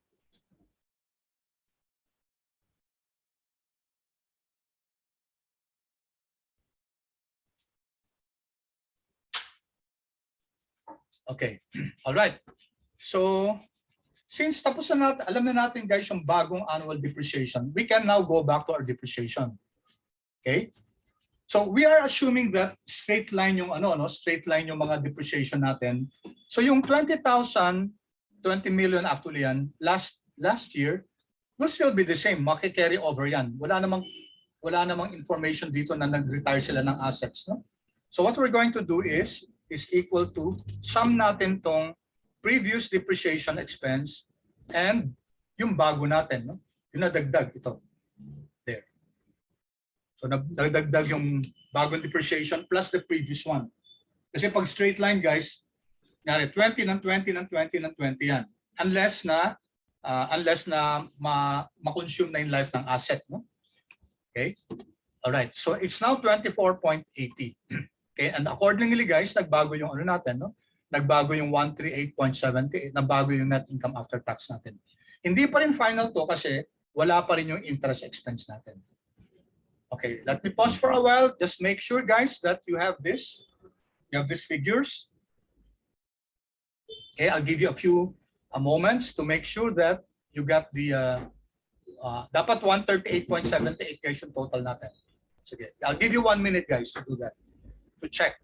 Okay, all right. So, since tapos na natin, alam na natin, guys, yung bagong annual depreciation, we can now go back to our depreciation. Okay? So, we are assuming that straight line yung straight line yung mga depreciation natin. So, yung 20 million actually yan last year will still be the same. Maki-carry over yan. Wala wala namang information dito na nag-retire sila ng assets. No? So what we're going to do is equal to sum natin tong previous depreciation expense and yung bago natin. No? Yung nadagdag ito. There. So nadagdag yung bagong depreciation plus the previous one. Kasi pag straight line guys, 20 ng 20 ng 20 ng 20 yan. Unless na ma-consume na yung life ng asset. No? Okay? Alright. So it's now 24.80. Okay? And accordingly guys, nagbago yung ano natin. No? Nagbago yung 138.78. Nagbago yung net income after tax natin. Hindi pa rin final to kasi wala pa rin yung interest expense natin. Okay. Let me pause for a while. Just make sure guys that you have this. You have these figures. Okay. I'll give you a few moments to make sure that you got the dapat 138.78 guys yung total natin. Sige. I'll give you 1 minute guys to do that. To check.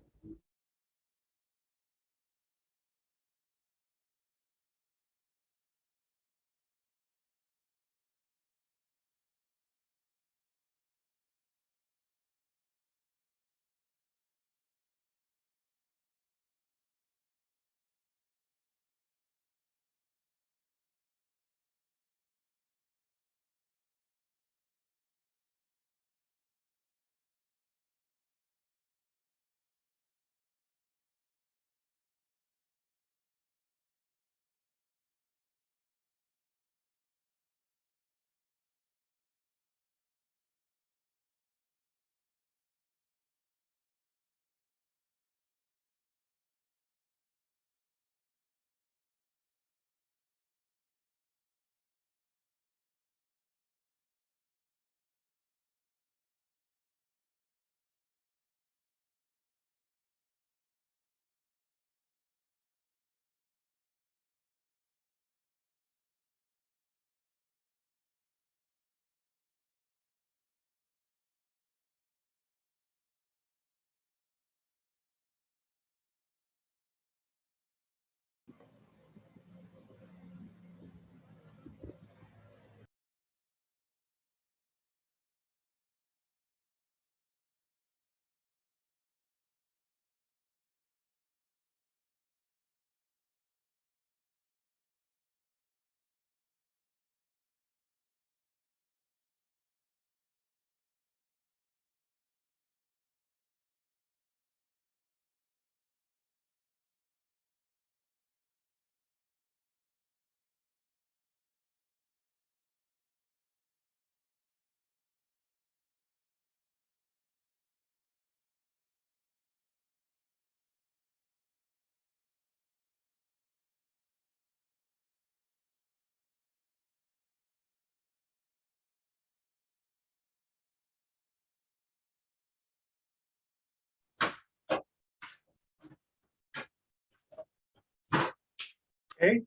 Okay.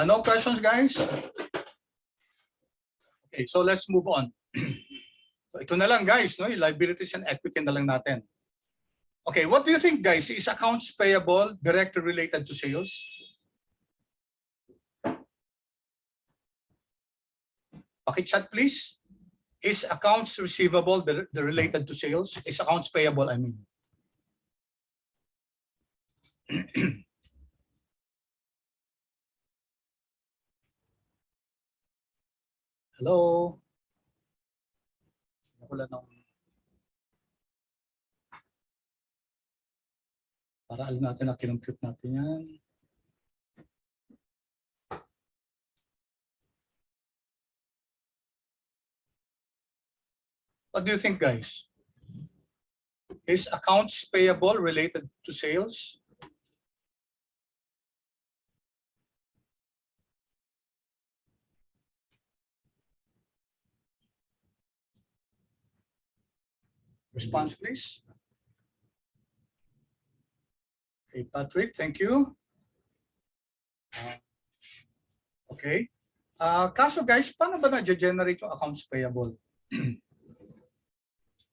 No questions, guys? Okay, so let's move on. So ito na lang, guys, no? Yung liabilities and equity na lang natin. Okay, what do you think, guys? Is accounts payable directly related to sales? Paki-chat, please. Is accounts receivable related to sales? Is accounts payable, I mean. Hello? Wala nang... Para alam natin na kinumpute natin yan. What do you think, guys? Is accounts payable related to sales? Response, please. Okay, Patrick, thank you. Okay. Kaso guys, paano ba na-generate yung accounts payable?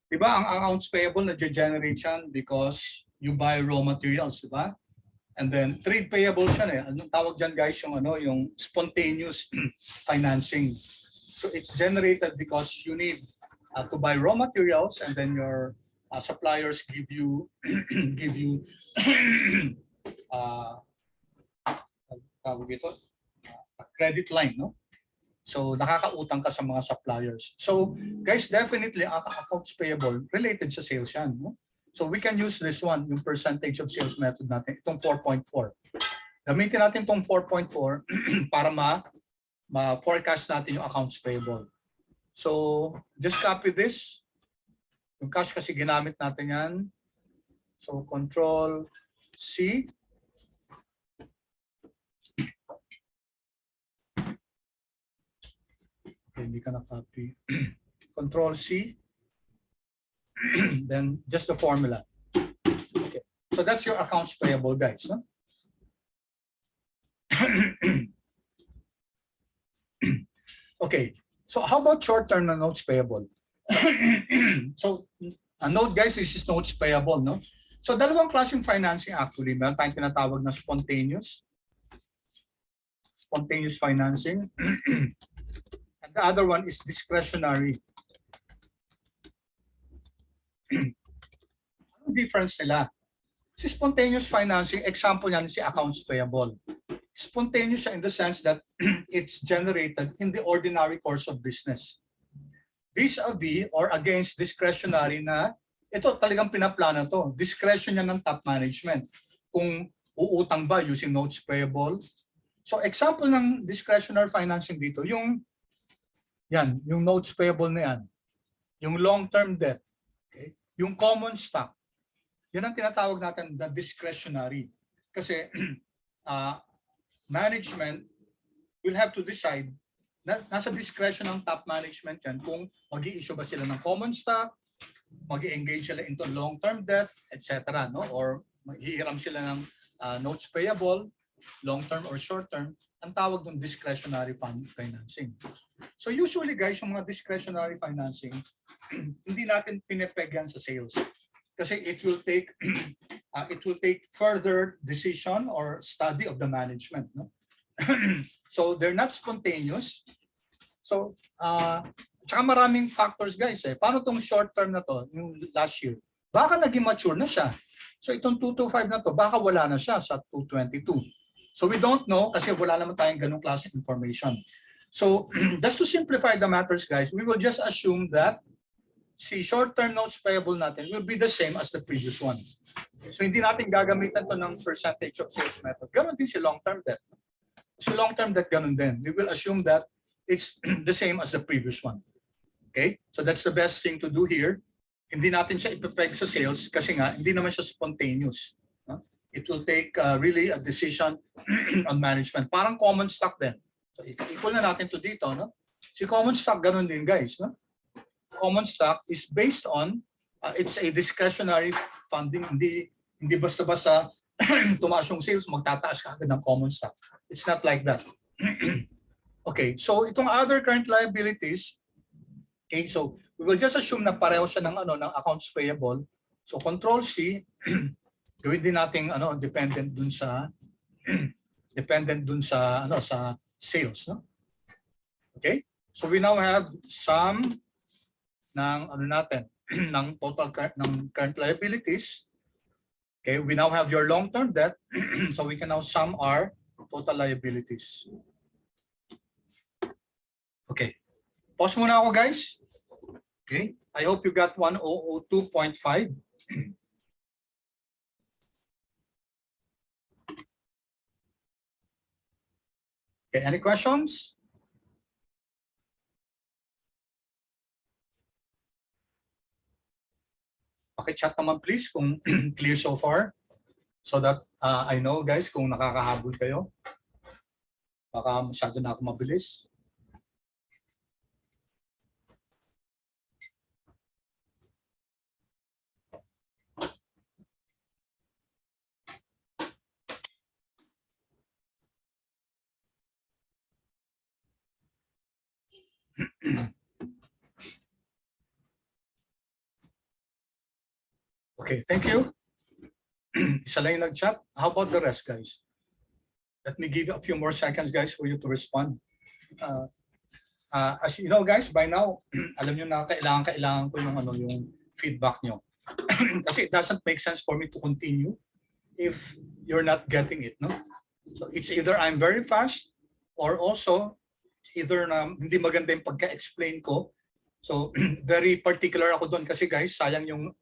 Diba ang accounts payable na-generate yan because you buy raw materials, diba? And then trade payable siya eh. Anong tawag dyan guys yung ano, yung spontaneous financing. So it's generated because you need to buy raw materials, and then your suppliers give you give you a credit line, no? So nakakautang ka sa mga suppliers. So guys, definitely accounts payable related sa sales yan, no? So we can use this one, yung percentage of sales method natin, itong 4.4. Gamitin natin itong 4.4 para ma-forecast natin yung accounts payable. So just copy this. Yung cash kasi ginamit natin yan. So Control C. Okay, hindi ka na-copy. Control C. Then just the formula. Okay. So that's your accounts payable, guys. No? Okay. So how about short-term na notes payable? So a note, guys, this is notes payable, no? So dalawang klaseng financing actually. Meron tayong tinatawag na spontaneous financing. And the other one is discretionary. Anong difference nila? Si spontaneous financing, example yan si accounts payable. Spontaneous in the sense that it's generated in the ordinary course of business. Vis-a-vis or against discretionary na ito talagang pinaplano to. Discretion yan ng top management. Kung uutang ba using notes payable. So example ng discretionary financing dito, yung notes payable na yan. Yung long-term debt. Okay? Yung common stock. Yan ang tinatawag natin na discretionary. Kasi management will have to decide, nasa discretion ng top management yan kung mag-i-issue ba sila ng common stock, mag-i-engage sila into long-term debt, etc. No? Or mag-hihiram sila ng notes payable, long-term or short-term. Ang tawag ng discretionary financing. So usually guys, yung mga discretionary financing, hindi natin pinepeg yan sa sales. Kasi it will take further decision or study of the management. No? So they're not spontaneous. So tsaka maraming factors guys. Paano tong short term na to, yung last year? Baka naging mature na siya. So itong 225 na to, baka wala na siya sa 222. So we don't know kasi wala naman tayong ganung klase information. So just to simplify the matters guys, we will just assume that si short-term notes payable natin will be the same as the previous one. So hindi natin gagamitan to ng percentage of sales method. Ganon din si long-term debt. Si long-term debt ganon din. We will assume that it's the same as the previous one. Okay? So that's the best thing to do here. Hindi natin siya ipepeg sa sales kasi nga hindi naman siya spontaneous. It will take really a decision on management. Parang common stock din. So equal na natin to dito. No? Si common stock ganon din guys. No? Common stock is based on it's a discretionary funding. Hindi basta-basta tumaas yung sales, magtataas ka agad ng common stock. It's not like that. Okay, so itong other current liabilities, okay, so we will just assume na pareho siya ng accounts payable. So Control C, gawin din nating dependent dun sa sa sales, no? Okay? So we now have some ng ng total ng current liabilities. Okay, we now have your long-term debt. So we can now sum our total liabilities. Okay. Pause muna ako guys. Okay. I hope you got 1002.5. Okay, any questions? Paki-chat naman please kung clear so far so that I know guys kung nakakahabol kayo. Baka masyado na ako mabilis. Okay, thank you. Isa lang yung nag-chat. How about the rest, guys? Let me give a few more seconds, guys, for you to respond. As you know guys, by now, alam nyo na kailangan ko yung feedback nyo. Kasi it doesn't make sense for me to continue if you're not getting it, no? So it's either I'm very fast or also either na hindi maganda yung pagka-explain ko. So very particular ako doon kasi guys, sayang yung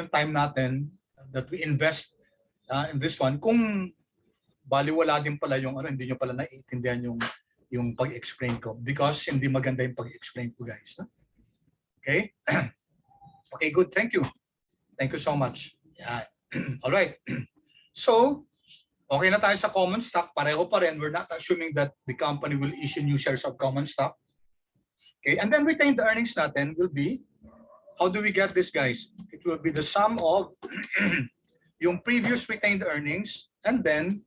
time natin that we invest in this one. Kung baliwala din pala yung hindi nyo pala naiintindihan yung pag-explain ko because hindi maganda yung pag-explain ko guys. No? Okay? Okay, good. Thank you. Thank you so much. Yeah. All right. So, okay na tayo sa common stock. Pareho pa rin. We're not assuming that the company will issue new shares of common stock. Okay, and then retained earnings natin will be, how do we get this guys? It will be the sum of yung previous retained earnings and then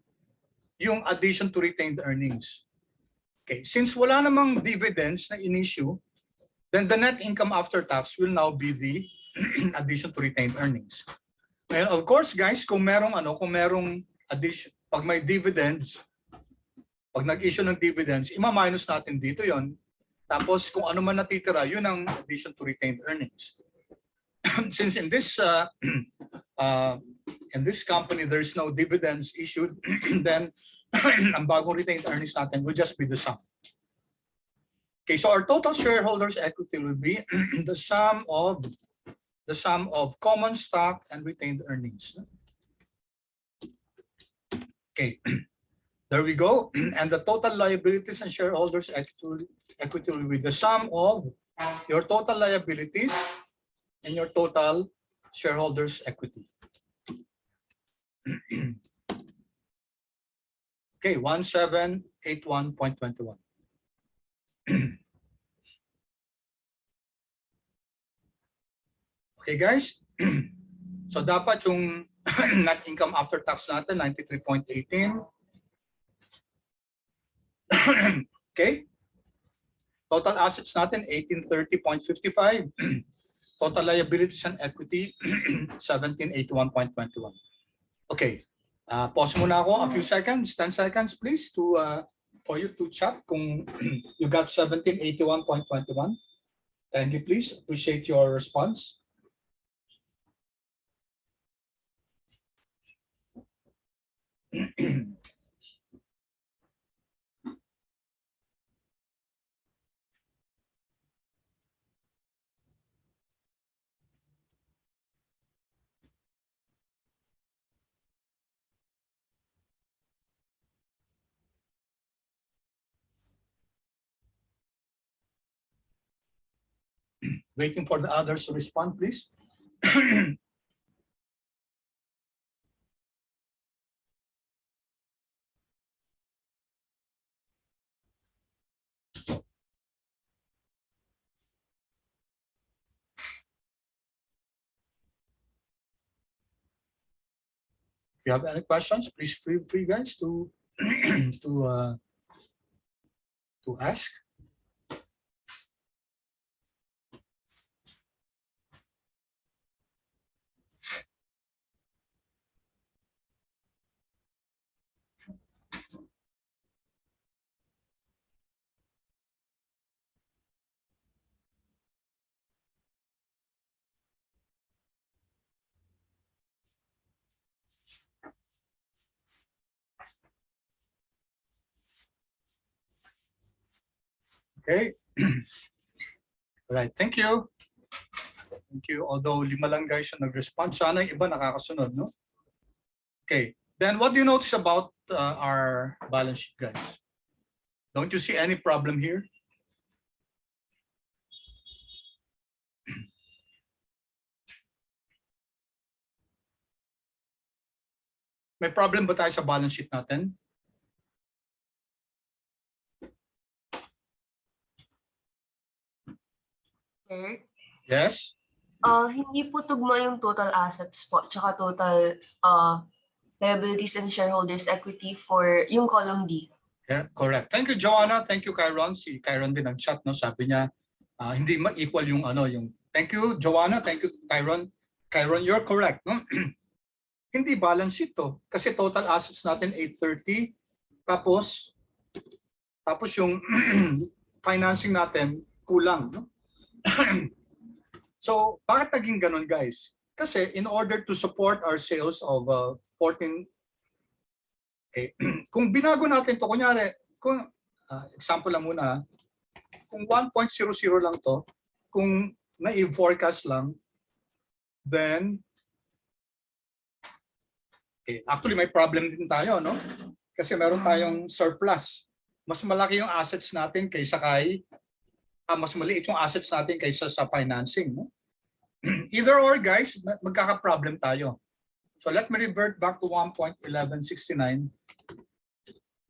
yung addition to retained earnings. Okay, since wala namang dividends na in-issue, then the net income after tax will now be the addition to retained earnings. And of course, guys, kung merong addition, pag may dividends, pag nag-issue ng dividends, ima-minus natin dito 'yon. Tapos kung ano man natitira, yun ang addition to retained earnings. Since in this company there's no dividends issued, then ang bagong retained earnings natin will just be the sum. Okay, so our total shareholders equity will be the sum of common stock and retained earnings. Okay, there we go. And the total liabilities and shareholders equity will be the sum of your total liabilities and your total shareholders equity. Okay, 1781.21. Okay guys, so dapat yung net income after tax natin 93.18. Okay, total assets natin 1830.55. Total liabilities and equity 1781.21. Okay, pause muna ako a few seconds, 10 seconds please to for you to check kung you got 1781.21. Can you please appreciate your response? Waiting for the others to respond, please. If you have any questions, please feel free, guys, to to ask. Okay. All right. Thank you. Thank you. Although 5 lang guys yung nag-respond, sana yung iba nakakasunod, no? Okay. Then what do you notice about our balance sheet, guys? Don't you see any problem here? May problem ba tayo sa balance sheet natin?
Sir?
Yes?
Hindi po tugma yung total assets po, tsaka total liabilities and shareholders equity for yung column D.
Yeah, correct. Thank you, Joanna. Thank you, Kyron. Si Kyron din nag-chat, no? Sabi niya, hindi ma-equal yung yung... Thank you, Joanna. Thank you, Kyron. Kyron, you're correct, no? Hindi balance sheet to. Kasi total assets natin 830. Tapos yung financing natin kulang, no? So, bakit naging ganun, guys? Kasi in order to support our sales of 14, okay, kung binago natin to, kunyari, kung example lang muna, kung 1.00 lang to, kung na-forecast lang, then okay, actually may problem din tayo, no? Kasi meron tayong surplus. Mas malaki yung assets natin kaysa mas maliit yung assets natin kaysa sa financing, no? Either or, guys, magkaka-problem tayo. So let me revert back to 1.1169.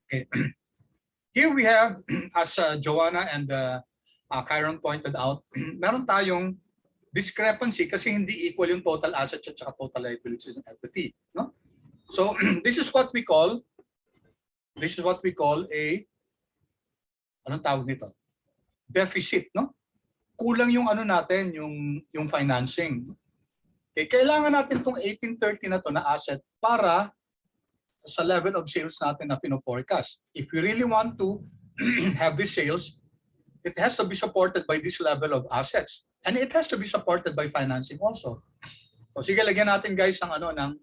Okay. Here we have, as Joanna and Kyron pointed out, meron tayong discrepancy kasi hindi equal yung total assets at saka total liabilities and equity, no? So this is what we call a, anong tawag nito? Deficit, no? Kulang yung ano natin, yung financing. Okay, kailangan natin itong 1830 na to na asset para sa level of sales natin na pino-forecast. If we really want to have these sales, it has to be supported by this level of assets. And it has to be supported by financing also. So sige, lagyan natin, guys, ng ano, ng,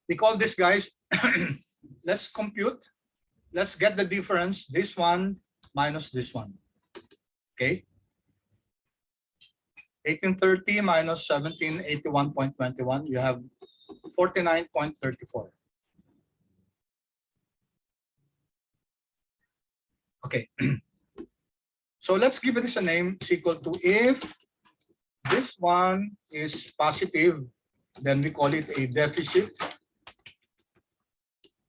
we call this, guys, let's compute. Let's get the difference, this one minus this one. Okay? 1830 minus 1781.21, you have 49.34. Okay. So let's give this a name. It's equal to, if this one is positive, then we call it a deficit.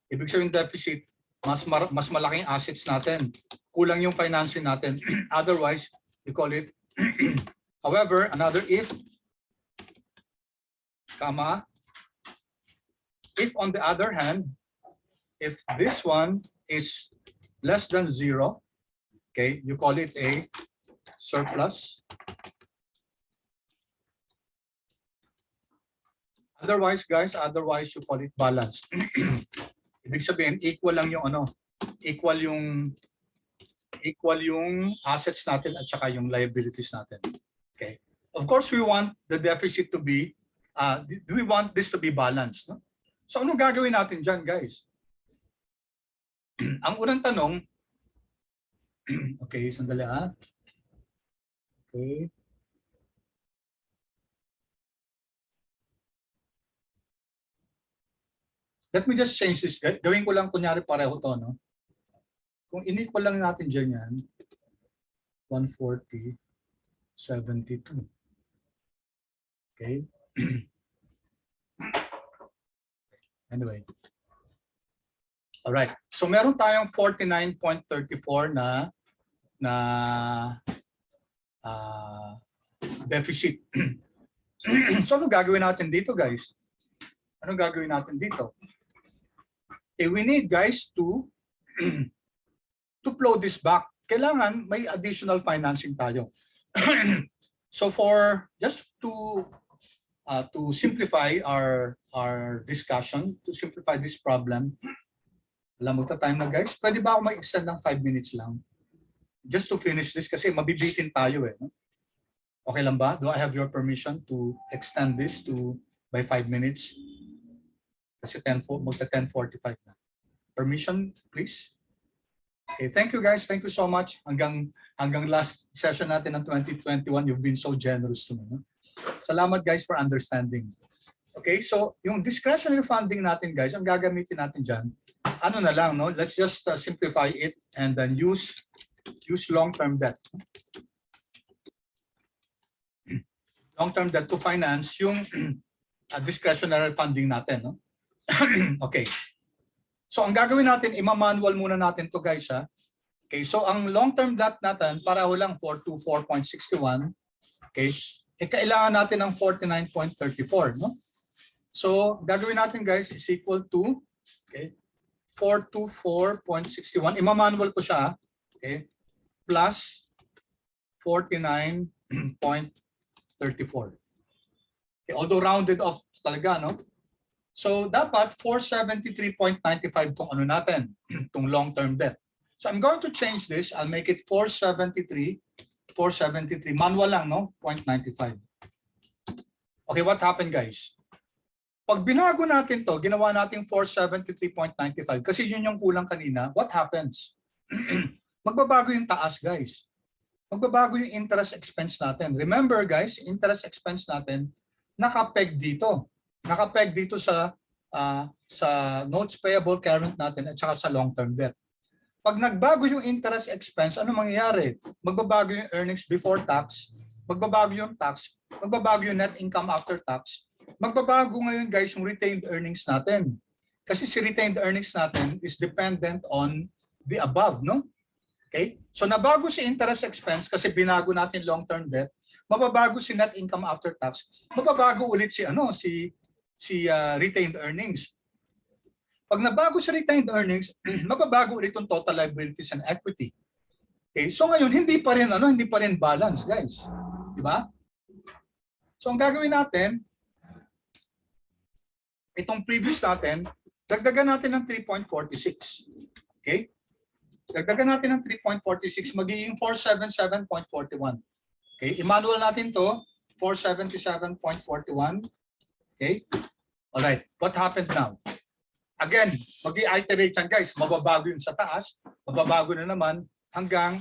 Ibig sabihin deficit, mas malaking assets natin. Kulang yung financing natin. Otherwise, we call it, however, another if, comma, if on the other hand, if this one is less than 0, okay, you call it a surplus. Otherwise, guys, you call it balance. Ibig sabihin, equal lang yung ano, equal yung assets natin at saka yung liabilities natin. Okay. Of course, we want the deficit to be, we want this to be balanced, no? So ano gagawin natin dyan, guys? Ang unang tanong, okay, sandali ha. Okay. Let me just change this. Gawin ko lang kunyari pareho to, no? Kung in-equal lang natin dyan yan, 140, 72. Okay. Anyway. All right. So meron tayong 49.34 na deficit. So ano gagawin natin dito, guys? Ano gagawin natin dito? We need, guys, to flow this back. Kailangan may additional financing tayo. So for just to simplify our discussion, to simplify this problem, alam mo time na, guys, pwede ba ako mag-extend ng 5 minutes lang? Just to finish this kasi mabibitin tayo eh. No? Okay lang ba? Do I have your permission to extend this by 5 minutes? Kasi magta 10:45 na. Permission, please. Okay, thank you, guys. Thank you so much. Hanggang last session natin ng 2021, you've been so generous to me. No? Salamat, guys, for understanding. Okay, so yung discretionary funding natin, guys, ang gagamitin natin dyan, ano na lang, no? Let's just simplify it and then use long-term debt. Long-term debt to finance yung discretionary funding natin, no? Okay. So ang gagawin natin, ima-manual muna natin to, guys, ha. Okay, so ang long-term debt natin pareho lang 424.61. Okay? Kailangan natin ng 49.34, no? So gagawin natin, guys, is equal to, okay, 424.61. Ima-manual ko siya, okay? Plus 49.34. Okay, although rounded off talaga, no? So dapat 473.95 tong ano natin, tong long-term debt. So I'm going to change this. I'll make it 473. Manual lang, no? 0.95. Okay, what happened, guys? Pag binago natin to, ginawa natin 473.95 kasi yun yung kulang kanina, what happens? Magbabago yung taas, guys. Magbabago yung interest expense natin. Remember, guys, interest expense natin nakapeg dito. Nakapeg dito sa notes payable current natin at saka sa long-term debt. Pag nagbago yung interest expense, ano mangyayari? Magbabago yung earnings before tax, magbabago yung tax, magbabago yung net income after tax, magbabago ngayon, guys, yung retained earnings natin. Kasi si retained earnings natin is dependent on the above, no? Okay? So nabago si interest expense kasi binago natin long-term debt, mababago si net income after tax, mababago ulit si retained earnings. Pag nabago sa retained earnings, mababago ulit yung total liabilities and equity. Okay? So ngayon hindi pa rin balance, guys. Di ba? So ang gagawin natin, itong previous natin, dagdagan natin ng 3.46. Okay? Dagdagan natin ng 3.46, magiging 477.41. Okay? I-manual natin to, 477.41. Okay? Alright, what happened now? Again, mag-i-iterate yan, guys. Mababago yung sa taas, mababago na naman hanggang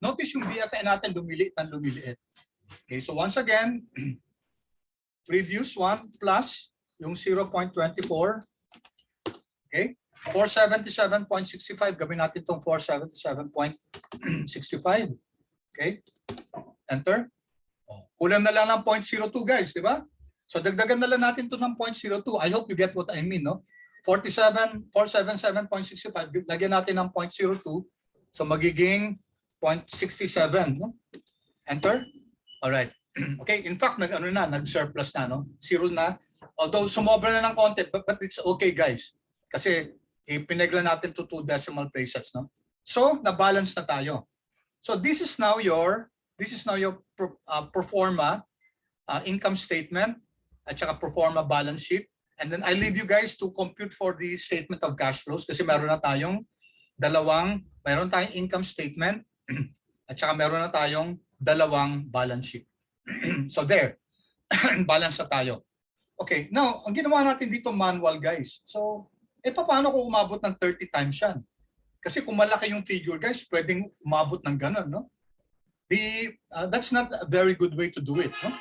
notice yung BFN natin lumiliit ng lumiliit. Okay, so once again, reduce 1 plus yung 0.24. Okay, 477.65. Gawin natin itong 477.65. Okay, enter. Kulang na lang ng 0.02, guys, di ba? So dagdagan na lang natin ito ng 0.02. I hope you get what I mean, no? 477.65, lagyan natin ng 0.02. So magiging 0.67, no? Enter. All right. Okay, in fact, nag-surplus na, no? Zero na. Although sumobra na ng konti, but it's okay, guys. Kasi pinagla natin to 2 decimal places, no? So, na-balance na tayo. So this is now your pro forma income statement at saka pro forma balance sheet. And then I leave you guys to compute for the statement of cash flows kasi meron tayong income statement at saka meron na tayong dalawang balance sheet. So there, balance na tayo. Okay, now, ang ginawa natin dito manual, guys. So, paano kung umabot ng 30 times yan? Kasi kung malaki yung figure, guys, pwedeng umabot ng ganun, no? That's not a very good way to do it, no?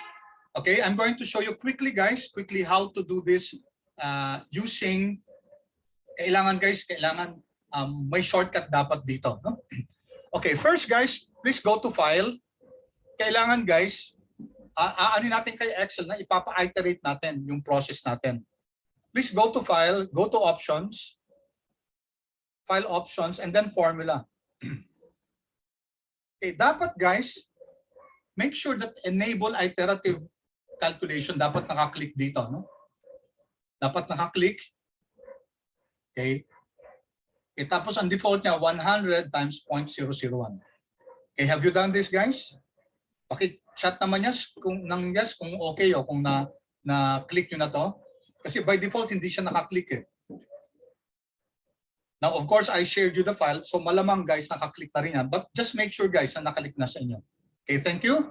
Okay, I'm going to show you quickly, guys, how to do this using, kailangan may shortcut dapat dito, no? Okay, first, guys, please go to file. Kailangan, guys, ano natin kay Excel na ipapa-iterate natin yung process natin. Please go to file, go to options, file options, and then formula. Okay, dapat, guys, make sure that enable iterative calculation dapat nakaklik dito, no? Dapat nakaklik. Okay. Tapos ang default niya 100 times 0.001. Okay, have you done this, guys? Paki-chat naman yes kung okay o kung na-click niyo na to. Kasi by default hindi siya nakaklik eh. Now, of course, I shared you the file, so malamang, guys, nakaklik na rin yan. But just make sure, guys, na nakalik na sa inyo. Okay, thank you.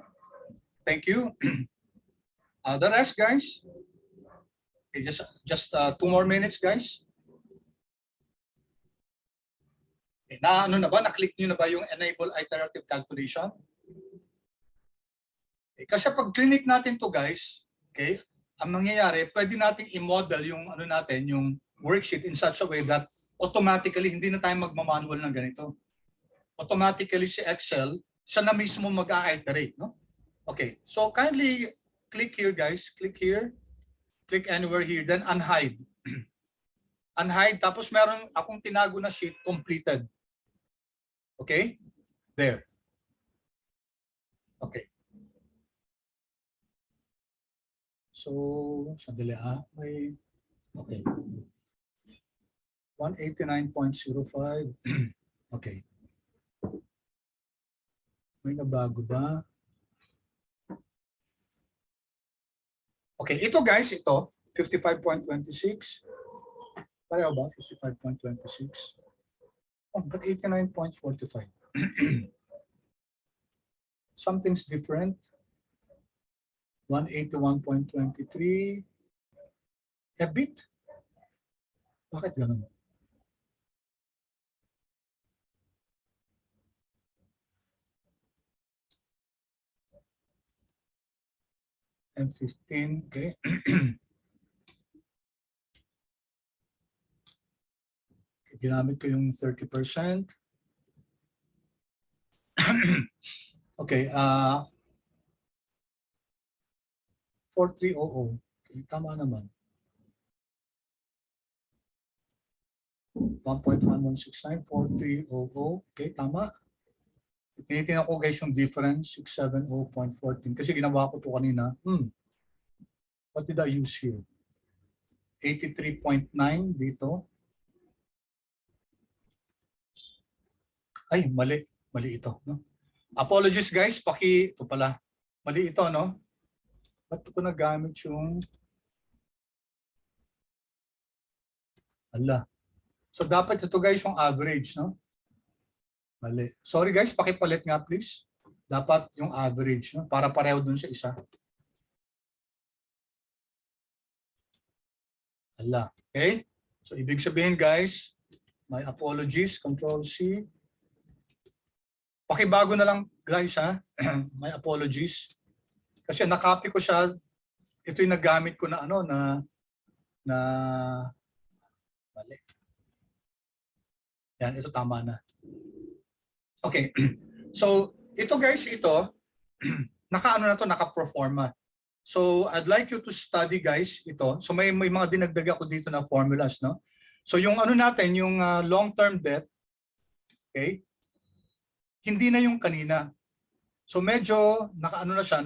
Thank you. The rest, guys, okay, just 2 more minutes, guys. Okay, na-click nyo na ba yung enable iterative calculation? Okay, kasi pag clinic natin to, guys, okay, ang mangyayari, pwede nating i-model yung yung worksheet in such a way that automatically hindi na tayo magmamanual ng ganito. Automatically si Excel, siya na mismo mag-iterate, no? Okay, so kindly click here, guys. Click here. Click anywhere here. Then unhide. Unhide. Tapos meron akong tinago na sheet completed. Okay? There. Okay. So, sandali may, okay. 189.05. Okay. May nabago ba? Okay, ito, guys, ito 55.26. Pareho ba? 55.26. Oh, but 89.45. Something's different. 181.23. A bit. Bakit ganun? M15, okay. Ginamit ko yung 30%. Okay, 4300. Okay, tama naman. 1.1169, 4300. Okay, tama. Tinitingnan ko guys yung difference, 670.14. Kasi ginawa ko to kanina. What did I use here? 83.9 dito. Ay, mali. Mali ito. No? Apologies guys, ito pala. Mali ito, no? Ba't ko nagamit yung... Ala. So dapat ito guys yung average, no? Mali. Sorry guys, pakipalit nga please. Dapat yung average, no? Para pareho dun sa isa. Ala. Okay? So ibig sabihin guys, my apologies, Control C. Pakibago na lang guys ha. My apologies. Kasi nakopy ko siya. Ito yung nagamit ko na ano na mali. Yan, ito tama na. Okay. So, ito guys, ito naka-ano na to, naka-proforma. So, I'd like you to study guys ito. So, may mga dinagdag ako dito na formulas, no? So, yung ano natin, yung long-term debt, okay? Hindi na yung kanina. So, medyo naka-ano na siya,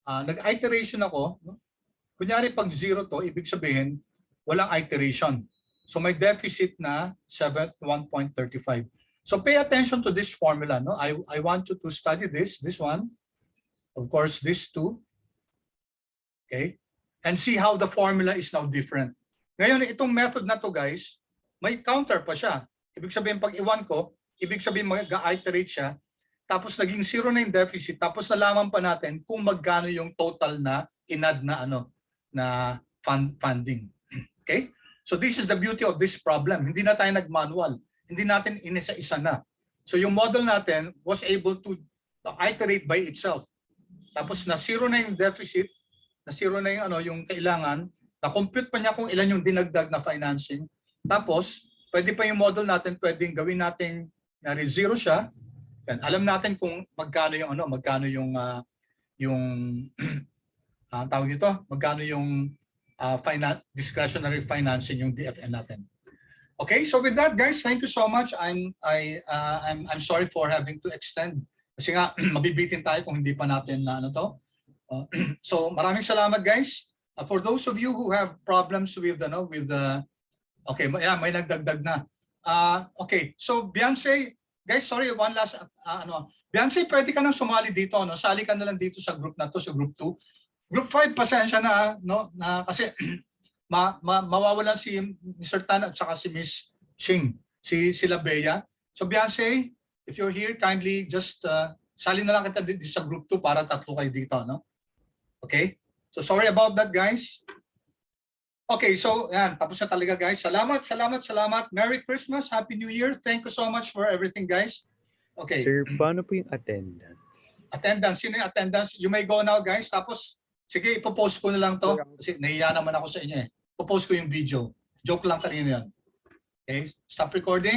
nag-iteration ako, no? Kunyari pag zero to, ibig sabihin walang iteration. So may deficit na 1.35. So pay attention to this formula, no? I want you to study this one. Of course, this two. Okay? And see how the formula is now different. Ngayon, itong method na to, guys, may counter pa siya. Ibig sabihin pag iwan ko, ibig sabihin mag-iterate siya, tapos naging zero na yung deficit, tapos nalaman pa natin kung magkano yung total na inad na ano na funding. Okay? So this is the beauty of this problem. Hindi na tayo nag-manual. Hindi natin inisa-isa na. So yung model natin was able to iterate by itself. Tapos na zero na yung deficit, na zero na yung ano yung kailangan, na-compute pa niya kung ilan yung dinagdag na financing. Tapos pwede pa yung model natin, pwedeng gawin natin na zero siya. Yan. Alam natin kung magkano yung ano, magkano yung tawag ito, magkano yung discretionary financing yung DFN natin. Okay, so with that guys, thank you so much. I'm sorry for having to extend kasi nga mabibitin tayo kung hindi pa natin na ano to. So maraming salamat guys. For those of you who have problems with okay, may nagdagdag na. Okay, so Beyonce, guys, sorry, one last Beyonce, pwede ka nang sumali dito, no? Sali ka na lang dito sa group na to, sa group 2. Group 5, pasensya na, no? Na kasi mawawalan si Mr. Tan at saka si Miss Ching, sila Bea. So Beyonce, if you're here, kindly just sali na lang kita dito sa group 2 para tatlo kayo dito, no? Okay? So sorry about that, guys. Okay, so yan, tapos na talaga guys. Salamat. Merry Christmas, Happy New Year. Thank you so much for everything, guys. Okay.
Sir, paano po yung attendance?
Attendance, sino yung attendance? You may go now, guys. Tapos, sige, ipopost ko na lang to. Kasi nahiya naman ako sa inyo eh. Ipopost ko yung video. Joke lang kanina yan. Okay, stop recording.